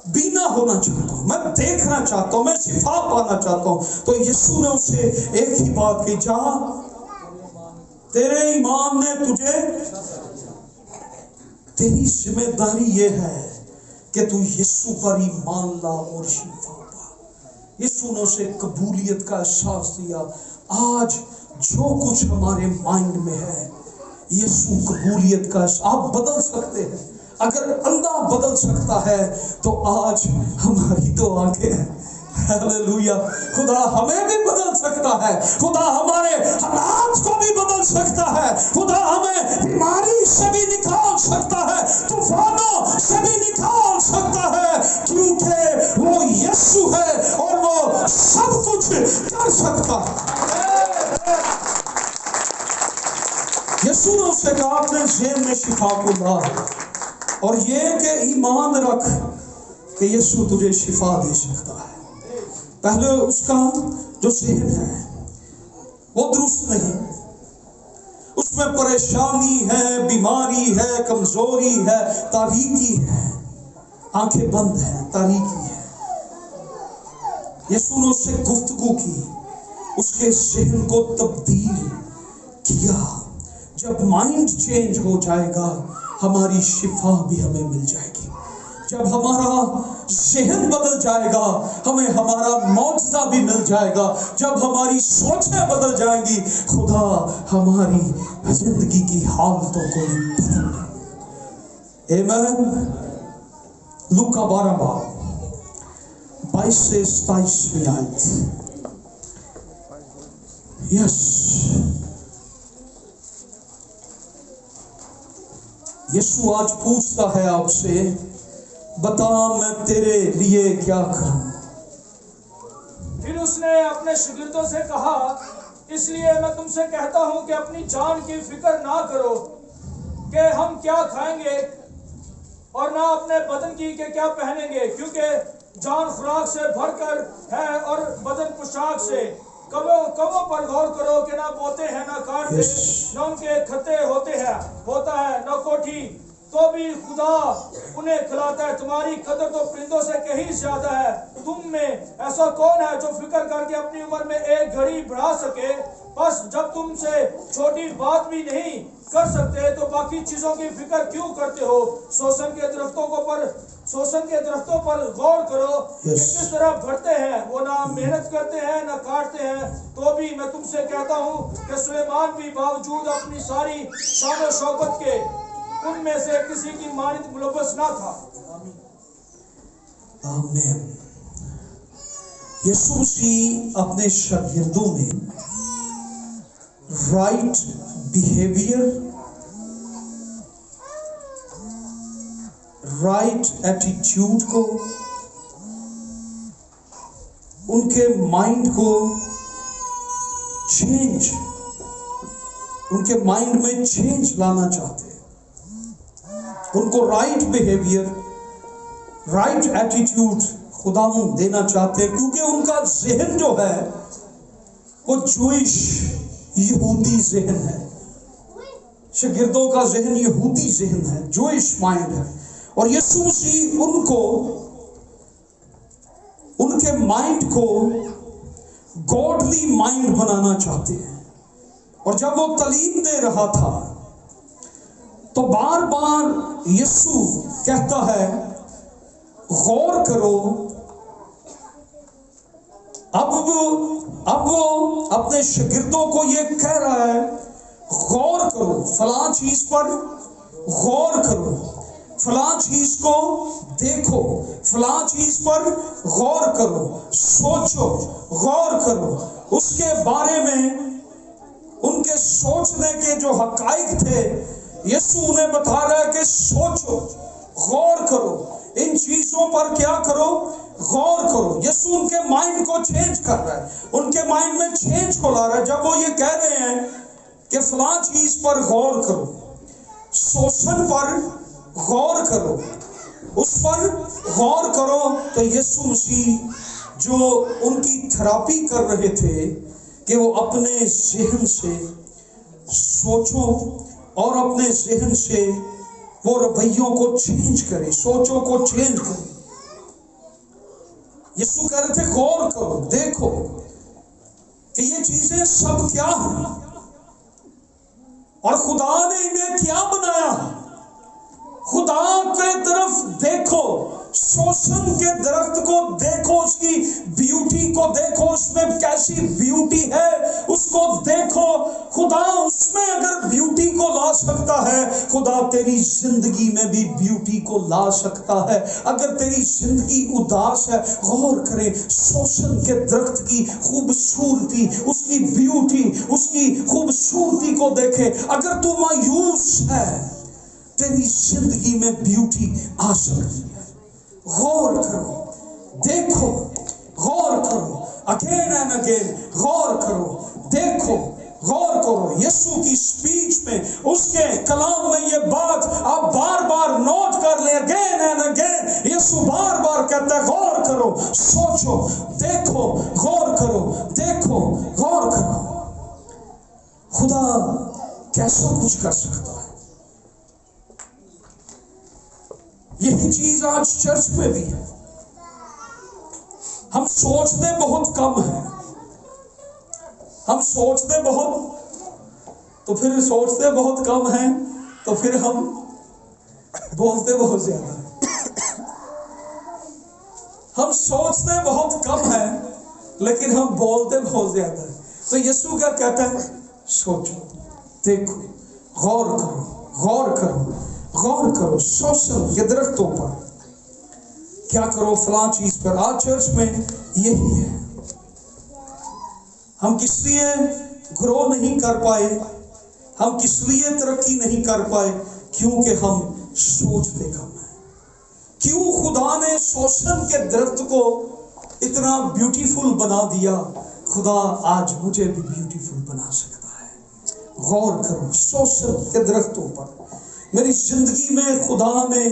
बीना होना चाहता हूं, मैं देखना चाहता हूं, मैं शिफा पाना चाहता हूं, तो यीशु ने उसे एक ही बात की, जा तेरे ईमान ने तुझे। तेरी जिम्मेदारी ये है कि तू यीशु पर ईमान ला और शिफा पा। यीशु ने उसे कबूलियत का एहसास दिया। आज जो कुछ हमारे माइंड में है, यीशु कबूलियत का आप बदल सकते हैं। अगर अंधा बदल सकता है तो आज हमारी तो आंखें हैं। हालेलुया। खुदा हमें भी बदल सकता है, खुदा हमारे हालात को भी बदल सकता है, खुदा हमें बीमारी से भी निकाल सकता है, तूफानों से भी निकाल सकता है, क्योंकि वो यीशु है और वो सब कुछ कर सकता है। यीशु ने उससे कहा, अपने जेल में शिफा को ला और ये कि ईमान रख कि यीशु तुझे शिफा दे सकता है। पहले उसका जो सेहत है वो दुरुस्त नहीं, उसमें परेशानी है, बीमारी है, कमजोरी है, तारीकी है, आंखें बंद है, तारीकी है। यीशु ने उससे गुफ्तगू की, उसके जहन को तब्दील किया। जब माइंड चेंज हो जाएगा, हमारी शिफा भी हमें मिल जाएगी। जब हमारा जहन बदल जाएगा, हमें हमारा मौजज़ा भी मिल जाएगा। जब हमारी सोचें बदल जाएंगी, खुदा हमारी जिंदगी की हालतों को भी बदल देगा। आमीन। लूका 12 बाब 22 से 27 आयत। यस, यीशु आज पूछता है आपसे बता मैं तेरे लिए क्या करूं।
फिर उसने अपने शागिर्दों से कहा, इसलिए मैं तुमसे कहता हूं कि अपनी जान की फिक्र ना करो कि हम क्या खाएंगे और ना अपने बदन की कि क्या पहनेंगे, क्योंकि जान खुराक से भरकर है और बदन पोशाक से। कमों पर गौर करो कि ना बोते हैं ना काटते, न उनके खत्ते होता है न कोठी, तो भी खुदा उन्हें खिलाता है। तुम्हारी कदर तो परिंदों से कहीं ज्यादा है। तुम में ऐसा कौन है जो फिक्र करके अपनी उम्र में एक घड़ी बढ़ा सके? बस जब तुमसे छोटी बात भी नहीं कर सकते तो बाकी चीजों की फिक्र क्यों करते हो? शोषण के दरख्तों पर गौर करो कि किस तरह बढ़ते हैं। वो ना मेहनत करते हैं ना काटते हैं, तो भी मैं तुमसे कहता हूँ कि सुलेमान भी बावजूद अपनी सारी शान और शौकत के उनमें से किसी की मानित मुलव्वस ना था।
आमीन। यीशु मसीह अपने शागिर्दों में राइट बिहेवियर, राइट एटीट्यूड को, उनके माइंड को चेंज, उनके माइंड में चेंज लाना चाहते हैं। उनको राइट बिहेवियर, राइट एटीट्यूड खुदावंद देना चाहते हैं, क्योंकि उनका जहन जो है वो जूइश यहूदी जहन है। शागिर्दों का जहन यहूदी जहन है, जूइश माइंड है। और यीशु मसीह उनको, उनके माइंड को गॉडली माइंड बनाना चाहते हैं। और जब वो तालीम दे रहा था तो बार बार यीशु कहता है, गौर करो। अब वो अपने शागिर्दों को ये कह रहा है, गौर करो, फलां चीज पर गौर करो, फलां चीज को देखो, फलां चीज पर गौर करो, सोचो, गौर करो। उसके बारे में उनके सोचने के जो हकाइक थे, यीशु उन्हें बता रहा है कि सोचो, गौर करो, इन चीजों पर क्या करो, गौर करो। यीशु उनके माइंड को चेंज कर रहा है, उनके माइंड में चेंज को ला रहा है। जब वो ये कह रहे हैं कि फलां चीज पर गौर करो, शोषण पर गौर करो, उस पर गौर करो, तो यीशु मसीह जो उनकी थेरेपी कर रहे थे कि वो अपने जहन से सोचो और अपने जहन से वो रवैयों को चेंज करे, सोचों को चेंज करे। यीशु कह रहे थे, गौर करो, देखो कि ये चीजें सब क्या हैं और खुदा ने इन्हें क्या बनाया। खुदा के तरफ देखो, शोषण के दरख्त को देखो, उसकी ब्यूटी को देखो, उसमें कैसी ब्यूटी है उसको देखो। खुदा उसमें अगर ब्यूटी को ला सकता है, खुदा तेरी जिंदगी में भी ब्यूटी को ला सकता है। अगर तेरी जिंदगी उदास है, गौर करें, शोषण के दरख्त की खूबसूरती, उसकी ब्यूटी, उसकी खूबसूरती को देखे। अगर तू मायूस है, तेरी जिंदगी में ब्यूटी आ सकती है। गौर करो, देखो, गौर करो, अगेन एंड अगेन गौर करो, देखो, गौर करो। यीशु की स्पीच में, उसके कलाम में ये बात आप बार बार नोट कर ले, अगेन एंड अगेन यीशु बार बार कहता है, गौर करो, सोचो, देखो, गौर करो, देखो, गौर करो। खुदा कैसा कुछ कर सकता है। यही चीज आज चर्च में भी है। हम सोचते बहुत कम है, हम सोचते बहुत, तो फिर सोचते बहुत कम है, तो फिर हम बोलते बहुत ज्यादा है। हम सोचते बहुत कम है, लेकिन हम बोलते बहुत ज्यादा है। तो यीशु क्या कहता है, सोचो, देखो, गौर करो, गौर करो, गौर करो। शोषण के दरख्तों पर क्या करो, फलां चीज पर। आज चर्च में यही है। हम किस लिए ग्रो नहीं कर पाए, हम किस लिए तरक्की नहीं कर पाए, क्योंकि हम सोचते कम है। क्यों खुदा खुदा ने शोषण के दरख्त को इतना ब्यूटीफुल बना दिया, खुदा आज मुझे भी ब्यूटीफुल बना सकता है। गौर करो शोषण के दरख्तों पर, मेरी जिंदगी में खुदा ने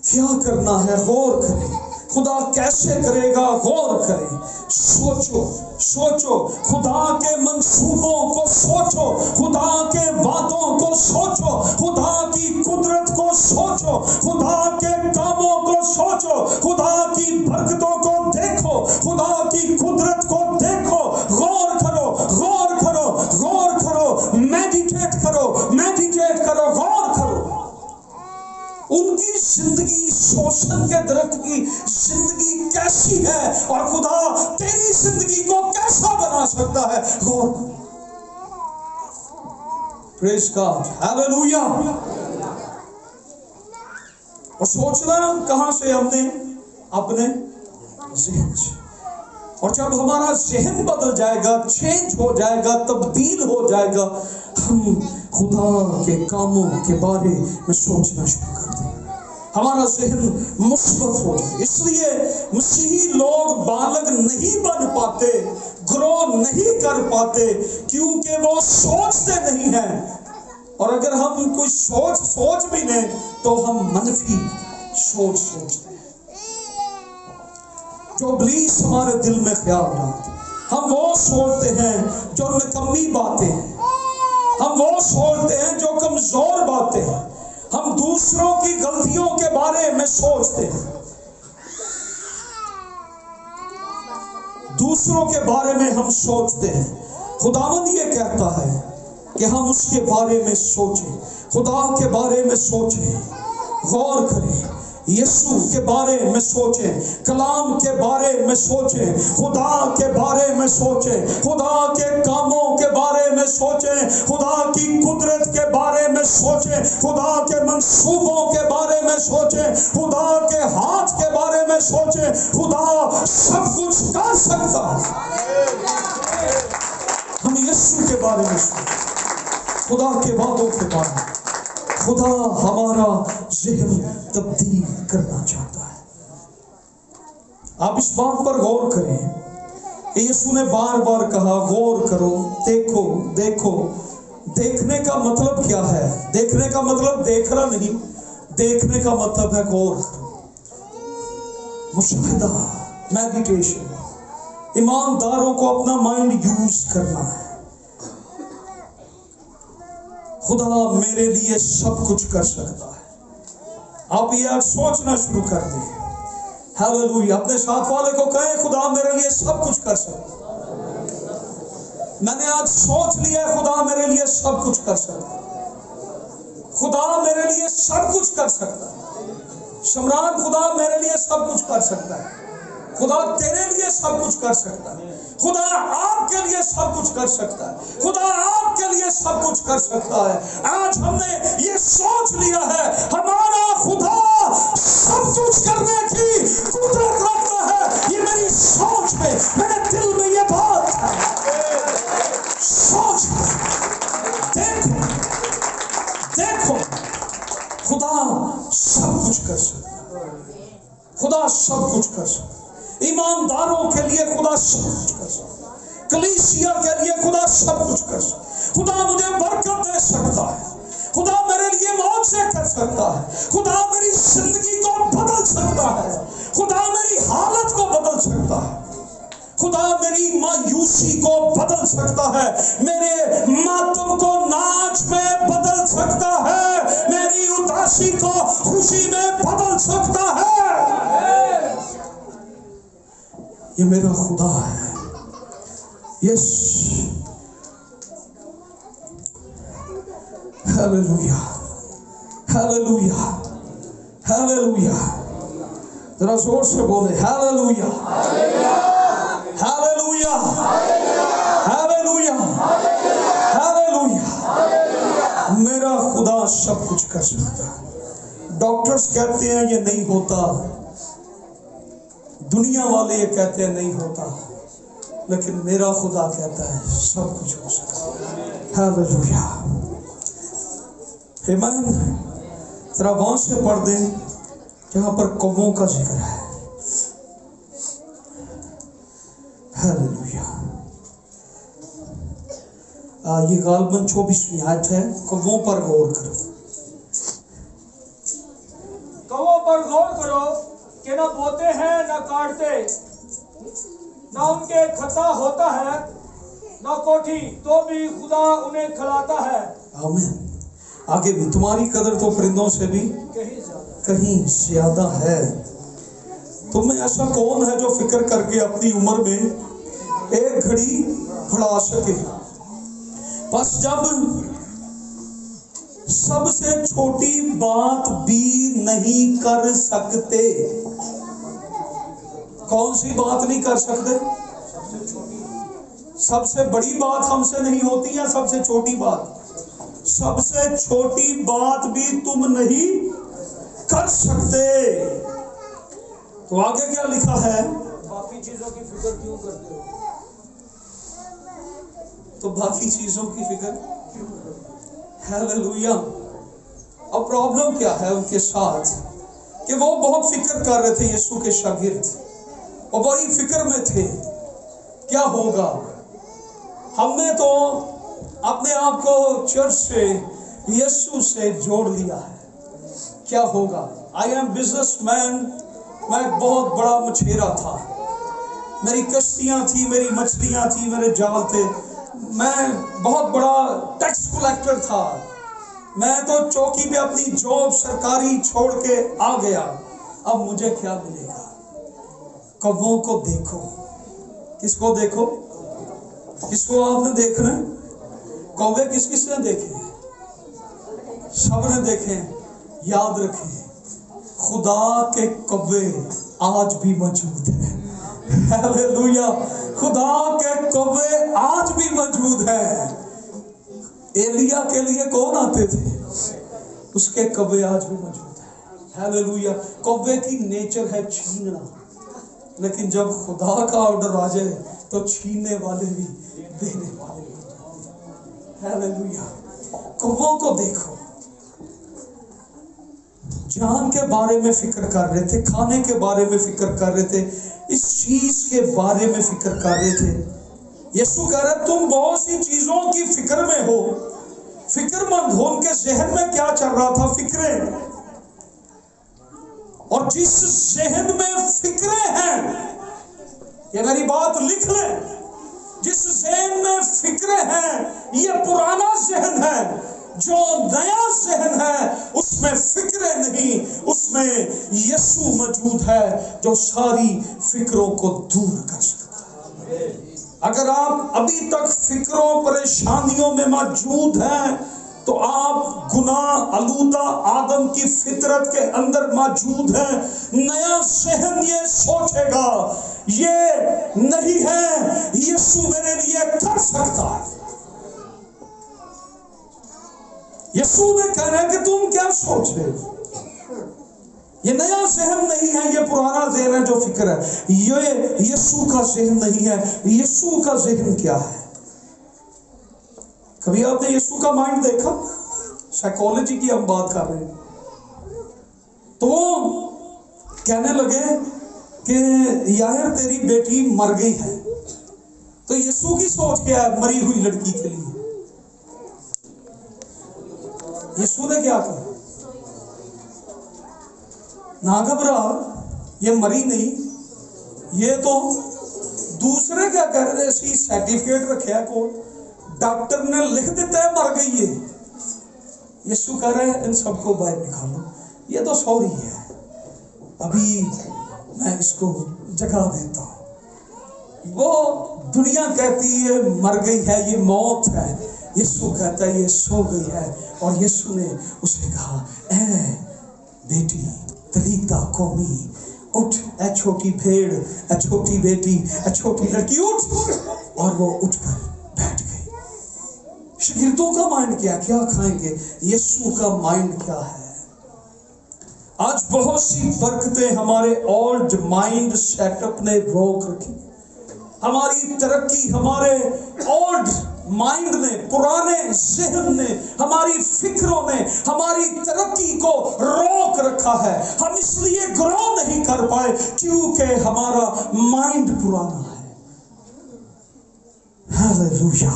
क्या करना है, गौर करें। खुदा कैसे करेगा, गौर करें। सोचो सोचो, खुदा के मंसूबों को सोचो, खुदा के वादों को सोचो, खुदा की कुदरत को सोचो, खुदा के कामों को सोचो, खुदा की बरकतों को देखो, खुदा की कुदरत को देखो। गौर करो, गौर करो, गौर करो, मेडिटेट करो, मेडिटेट करो, गौर करो। उनकी जिंदगी शोषण के दरख्त की जिंदगी कैसी है और खुदा तेरी जिंदगी को कैसा बना सकता है, गौर। Praise God, hallelujah. और सोचना कहां से, हमने अपने ज़हन से। और जब हमारा ज़हन बदल जाएगा, चेंज हो जाएगा, तब्दील हो जाएगा, हम खुदा के कामों के बारे में सोचना शुरू कर दें, हमारा ज़हन मुस्बत हो जाए। इसलिए मसीही लोग बालग नहीं बन पाते, ग्रो नहीं कर पाते, क्योंकि वो सोचते नहीं हैं। और अगर हम कोई सोच भी लें तो हम मनफी सोचते हैं, जो इब्लीस हमारे दिल में ख्याल लाते। हम वो सोचते हैं जो निकम्मी बातें हैं, हम वो सोचते हैं जो कमजोर बातें हैं, हम दूसरों की गलतियों के बारे में सोचते हैं, दूसरों के बारे में हम सोचते हैं। खुदावंद ये कहता है कि हम उसके बारे में सोचें, खुदा के बारे में सोचें, गौर करें, यीशु के बारे में सोचें, कलाम के बारे में सोचें, खुदा के बारे में सोचें, खुदा के कामों के बारे में सोचें, खुदा की कुदरत के बारे में सोचें, खुदा के मंसूबों के बारे में सोचें, खुदा के हाथ के बारे में सोचें। खुदा सब कुछ कर सकता है। हम यीशु के बारे में सोचें, खुदा के वादों के बारे में। खुदा हमारा ज़हन तब्दील करना चाहता है। आप इस बात पर गौर करें, यीशु ने बार बार कहा गौर करो, देखो देखो। देखने का मतलब क्या है? देखने का मतलब देखना नहीं, देखने का मतलब है गौर करो, मुशाहिदा, मेडिटेशन। ईमानदारों को अपना माइंड यूज करना है। खुदा मेरे लिए सब कुछ कर सकता है। आप ये आज सोचना शुरू कर दें। हालेलुया। अपने साथ वाले को कहें खुदा मेरे लिए सब कुछ कर सकता है। मैंने आज सोच लिया है खुदा मेरे लिए सब कुछ कर सकता है। खुदा मेरे लिए सब कुछ कर सकता है। शमरान खुदा मेरे लिए सब कुछ कर सकता है। खुदा तेरे लिए सब कुछ कर सकता है। खुदा आपके लिए सब कुछ कर सकता है। खुदा आपके लिए सब कुछ कर सकता है। आज हमने ये सोच लिया है हमारा खुदा सब कुछ करने की कुदरत रखता है। ये मेरी सोच में, मेरे दिल में ये बात है। सोच देखो, देखो, खुदा सब कुछ कर सकता है। खुदा सब कुछ कर सकता है। ईमानदारों के लिए खुदा सब कुछ कर सकता है। कलीसिया के लिए खुदा सब कुछ कर सकता है। खुदा मुझे बरकत दे सकता है। खुदा मेरे लिए मौजज़े कर सकता है। खुदा मेरी जिंदगी को बदल सकता है। खुदा मेरी हालत को बदल सकता है। खुदा मेरी मायूसी को बदल सकता है। मेरे मातम को नाच में बदल सकता है। मेरी उदासी को खुशी में बदल सकता है। ये मेरा खुदा है। Yes, hallelujah, hallelujah, hallelujah. जरा जोर से बोले हालेलुया, हालेलुया, हालेलुया, हालेलुया। मेरा खुदा सब कुछ कर सकता है। डॉक्टर्स कहते हैं ये नहीं होता, दुनिया वाले ये कहते हैं नहीं होता, लेकिन मेरा खुदा कहता है सब कुछ हो सकता है। हालेलुया, आमीन। जरा वहां से पढ़ दें जहां पर कौवों का जिक्र है। हालेलुया। ये गालबन 24वीं आयत है। कौवों पर गौर करो।
कौवों पर गौर करो कि न बोते हैं न काटते, न उनके खता होता है, न कोठी, तो भी खुदा उन्हें खिलाता है।
आमीन। आगे भी, तुम्हारी कदर तो परिंदों से भी कहीं ज्यादा है। तुम में ऐसा कौन है जो फिक्र करके अपनी उम्र में एक घड़ी खड़ा सके? बस जब सबसे छोटी बात भी नहीं कर सकते। कौन सी बात नहीं कर सकते? सबसे बड़ी बात हमसे नहीं होती है, सबसे छोटी बात। सबसे छोटी बात भी तुम नहीं कर सकते। तो आगे क्या लिखा है?
बाकी चीजों की फिक्र क्यों करते हो?
तो बाकी चीजों की फिक्र। हालेलुया। अब प्रॉब्लम क्या है उनके साथ कि वो बहुत फिक्र कर रहे थे। यीशु के शागिर्द वो बड़ी फिक्र में थे, क्या होगा। हमने तो अपने आप को चर्च से, यीशु से जोड़ लिया है, क्या होगा। I am businessman. मैं एक बहुत बड़ा मछेरा था, मेरी कश्तियां थी, मेरी मछलियां थी, मेरे जाल थे। मैं बहुत बड़ा टैक्स कलेक्टर था। मैं तो चौकी पे अपनी जॉब सरकारी छोड़ के आ गया। अब मुझे क्या मिलेगा? कौवों को देखो। किसको देखो? किसको आपने देखना? कौवे किस किस ने देखे? सब ने देखे। याद रखें, खुदा के कौवे आज भी मौजूद हैं। हालेलुया। खुदा के कौवे आज भी मौजूद हैं। एलिया के लिए कौन आते थे? उसके कौवे आज भी मौजूद हैं। हालेलुया। कौवे की नेचर है छीनना, लेकिन जब खुदा का ऑर्डर आ जाए तो छीनने वाले भी देने वाले भी। हालेलुया। कौवों को देखो। जान के बारे में फिक्र कर रहे थे, खाने के बारे में फिक्र कर रहे थे, इस चीज के बारे में फिक्र कर रहे थे। यीशु कह रहे तुम बहुत सी चीजों की फिक्र में हो, फिक्रमंद हो। उनके जहन में क्या चल रहा था? फिक्रें। और जिस जहन में फिक्रें हैं, ये मेरी बात लिख लें, जिस जहन में फिक्रें हैं ये पुराना जहन है। जो नया जहन है उसमें फिक्रें नहीं, उसमें यीशु मौजूद है जो सारी फिक्रों को दूर कर सकता है। अगर आप अभी तक फिक्रों परेशानियों में मौजूद हैं तो आप गुनाह आलूदा आदम की फितरत के अंदर मौजूद हैं। नया जहन ये सोचेगा ये नहीं है, यीशु मेरे लिए कर सकता है। यीशु ने कहना है कि तुम क्या सोच रहे हो? ये नया जहन नहीं है, ये पुराना जहन है जो फिक्र है। ये यीशु का जहन नहीं है। यीशु का जहन क्या है? कभी आपने यीशु का माइंड देखा? साइकोलॉजी की हम बात कर रहे हैं। तो कहने लगे कि यार तेरी बेटी मर गई है। तो यीशु की सोच क्या है मरी हुई लड़की के लिए? यीशु ने क्या कहा? ना घबरा, ये मरी नहीं। ये तो दूसरे क्या कह रहे थे? सर्टिफिकेट रखे को डॉक्टर ने लिख देता है मर गई है। यीशु कह रहे हैं इन सबको बाहर निकालो, ये तो सॉरी है, अभी मैं इसको जगा देता हूं। वो दुनिया कहती है मर गई है, ये मौत है। यीशु कहता है ये सो गई है। और यीशु ने उसे कहा ए बेटी तलीता कौमी, उठ, ए छोटी भेड़, ए छोटी बेटी, ए छोटी लड़की उठ। और वो उठकर बैठ गई। शागिर्दों का माइंड क्या खाएंगे? यीशु का माइंड क्या है? आज बहुत सी बरकतें हमारे ओल्ड माइंड सेटअप ने रोक रखी। हमारी तरक्की हमारे ओल्ड माइंड ने, पुराने जहन ने, हमारी फिक्रों ने हमारी तरक्की को रोक रखा है। हम इसलिए ग्रो नहीं कर पाए क्योंकि हमारा माइंड पुराना है। हालेलुया।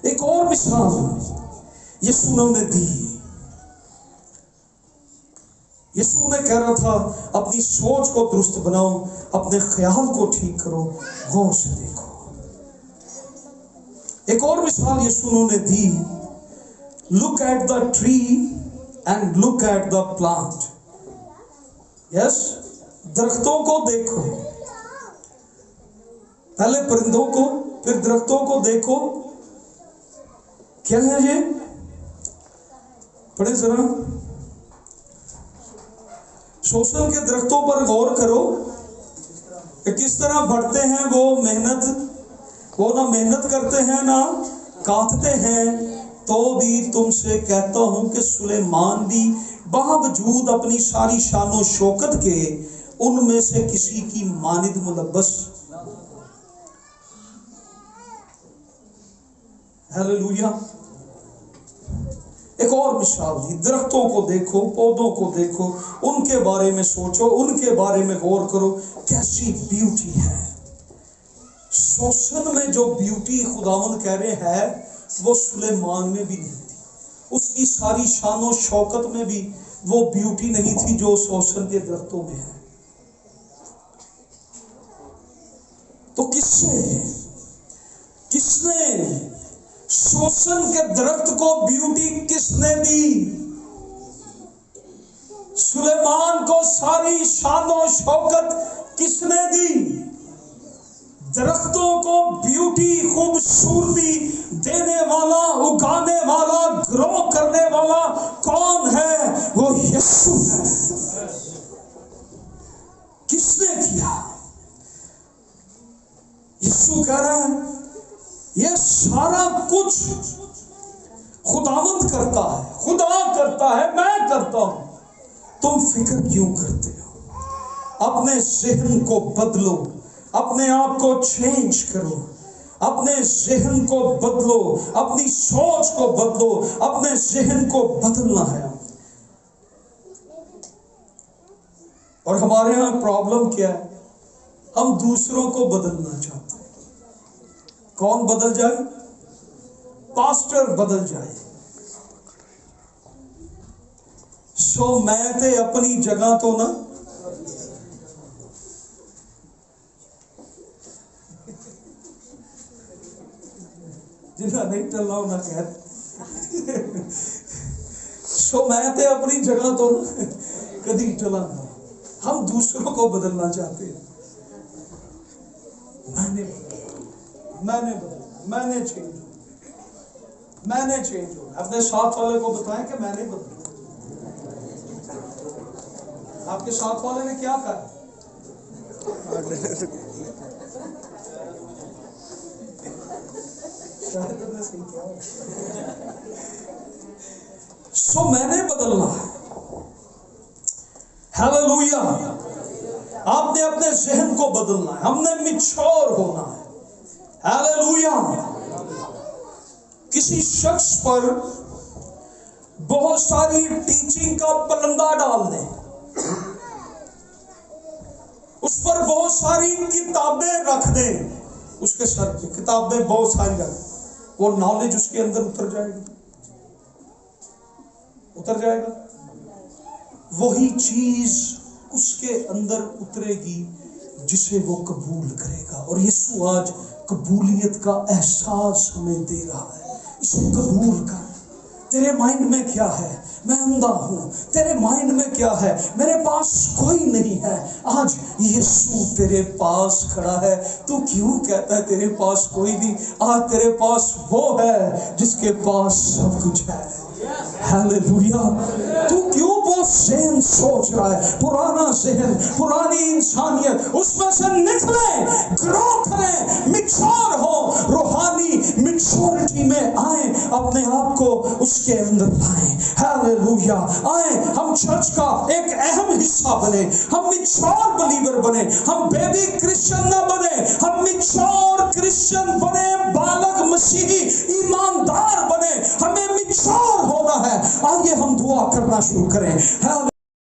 एक और मिसाल यीशु ने दी। यीशु ने कह रहा था अपनी सोच को दुरुस्त बनाओ, अपने ख्याल को ठीक करो, गौर से देखो। एक और मिसाल यीशु ने दी, look at the tree and look at the plant. Yes, दरख्तों को देखो, पहले परिंदों को फिर दरख्तों को देखो। क्या है ये? पढ़े जरा। शोषण के दरख्तों पर गौर करो कि किस तरह बढ़ते हैं। वो ना मेहनत करते हैं ना काटते हैं, तो भी तुमसे कहता हूं कि सुलेमान भी बावजूद अपनी सारी शानो शौकत के उनमें से किसी की मानिद मुलब्बस। हालेलुया। एक और मिसाल दी, दरख्तों को देखो, पौधों को देखो, उनके बारे में सोचो, उनके बारे में गौर करो, कैसी ब्यूटी है। शोषण में जो ब्यूटी खुदावंद कह रहे हैं वो सुलेमान में भी नहीं थी, उसकी सारी शानो शौकत में भी वो ब्यूटी नहीं थी जो शोषण के दरख्तों में है। तो किसने शोषण के दरख्त को ब्यूटी किसने दी? सुलेमान को सारी शानो शौकत किसने दी? दरख्तों को ब्यूटी, खूबसूरती देने वाला, उगाने वाला, ग्रो करने वाला कौन है? वो यीशु है। किसने किया? यीशु कह रहा है ये सारा कुछ खुदावंद करता है, खुदा करता है, मैं करता हूं। तुम फिक्र क्यों करते हो? अपने ज़हन को बदलो, अपने आप को चेंज करो, अपने ज़हन को बदलो, अपनी सोच को बदलो, अपने ज़हन को बदलना है। और हमारे यहां प्रॉब्लम क्या है? हम दूसरों को बदलना चाहते हैं। कौन बदल जाए? पास्टर बदल जाए। सो मैं ते अपनी जगह तो ना, जिन्हें नहीं टलना ना कह। सो मैं ते अपनी जगह तो ना कभी टला ना। हम दूसरों को बदलना चाहते हैं। मैंने चेंज हो। अपने साथ वाले को बताएं कि मैंने बदला। आपके साथ वाले ने क्या कहा? सो मैंने बदलना है। हालेलुया। आपने अपने ज़हन को बदलना है, हमने मैच्योर होना है। हालेलुया। किसी शख्स पर बहुत सारी टीचिंग का पलंदा डाल दें, उस पर बहुत सारी किताबें रख दें, उसके सर पे किताबें बहुत सारी रख, वो नॉलेज उसके अंदर उतर जाएगा। वही चीज उसके अंदर उतरेगी जिसे वो कबूल करेगा। और यीशु आज कबूलियत का एहसास हमें दे रहा है। इसे कबूल कर। तेरे माइंड में क्या है? मैं अंधा हूं। तेरे माइंड में क्या है? मेरे पास कोई नहीं है। आज यीशु तेरे पास खड़ा है। तू क्यों कहता है तेरे पास कोई नहीं? आज तेरे पास वो है जिसके पास सब कुछ है। हालेलुया। तू क्यों वो ज़हन सोच रहा है? पुराना ज़हन, पुरानी इंसानियत, उसमें से निकले, ग्रो करें, मैच्योर हो, रूहानी मैच्योरिटी में आए, अपने आप को उसके अंदर लाएं। हालेलुया। आए, हम चर्च का एक अहम हिस्सा बने, हम मैच्योर बिलीवर बने, हम बेबी क्रिश्चियन ना बने, हम मैच्योर क्रिश्चियन बने, बालक वॉक करना शुरू करें।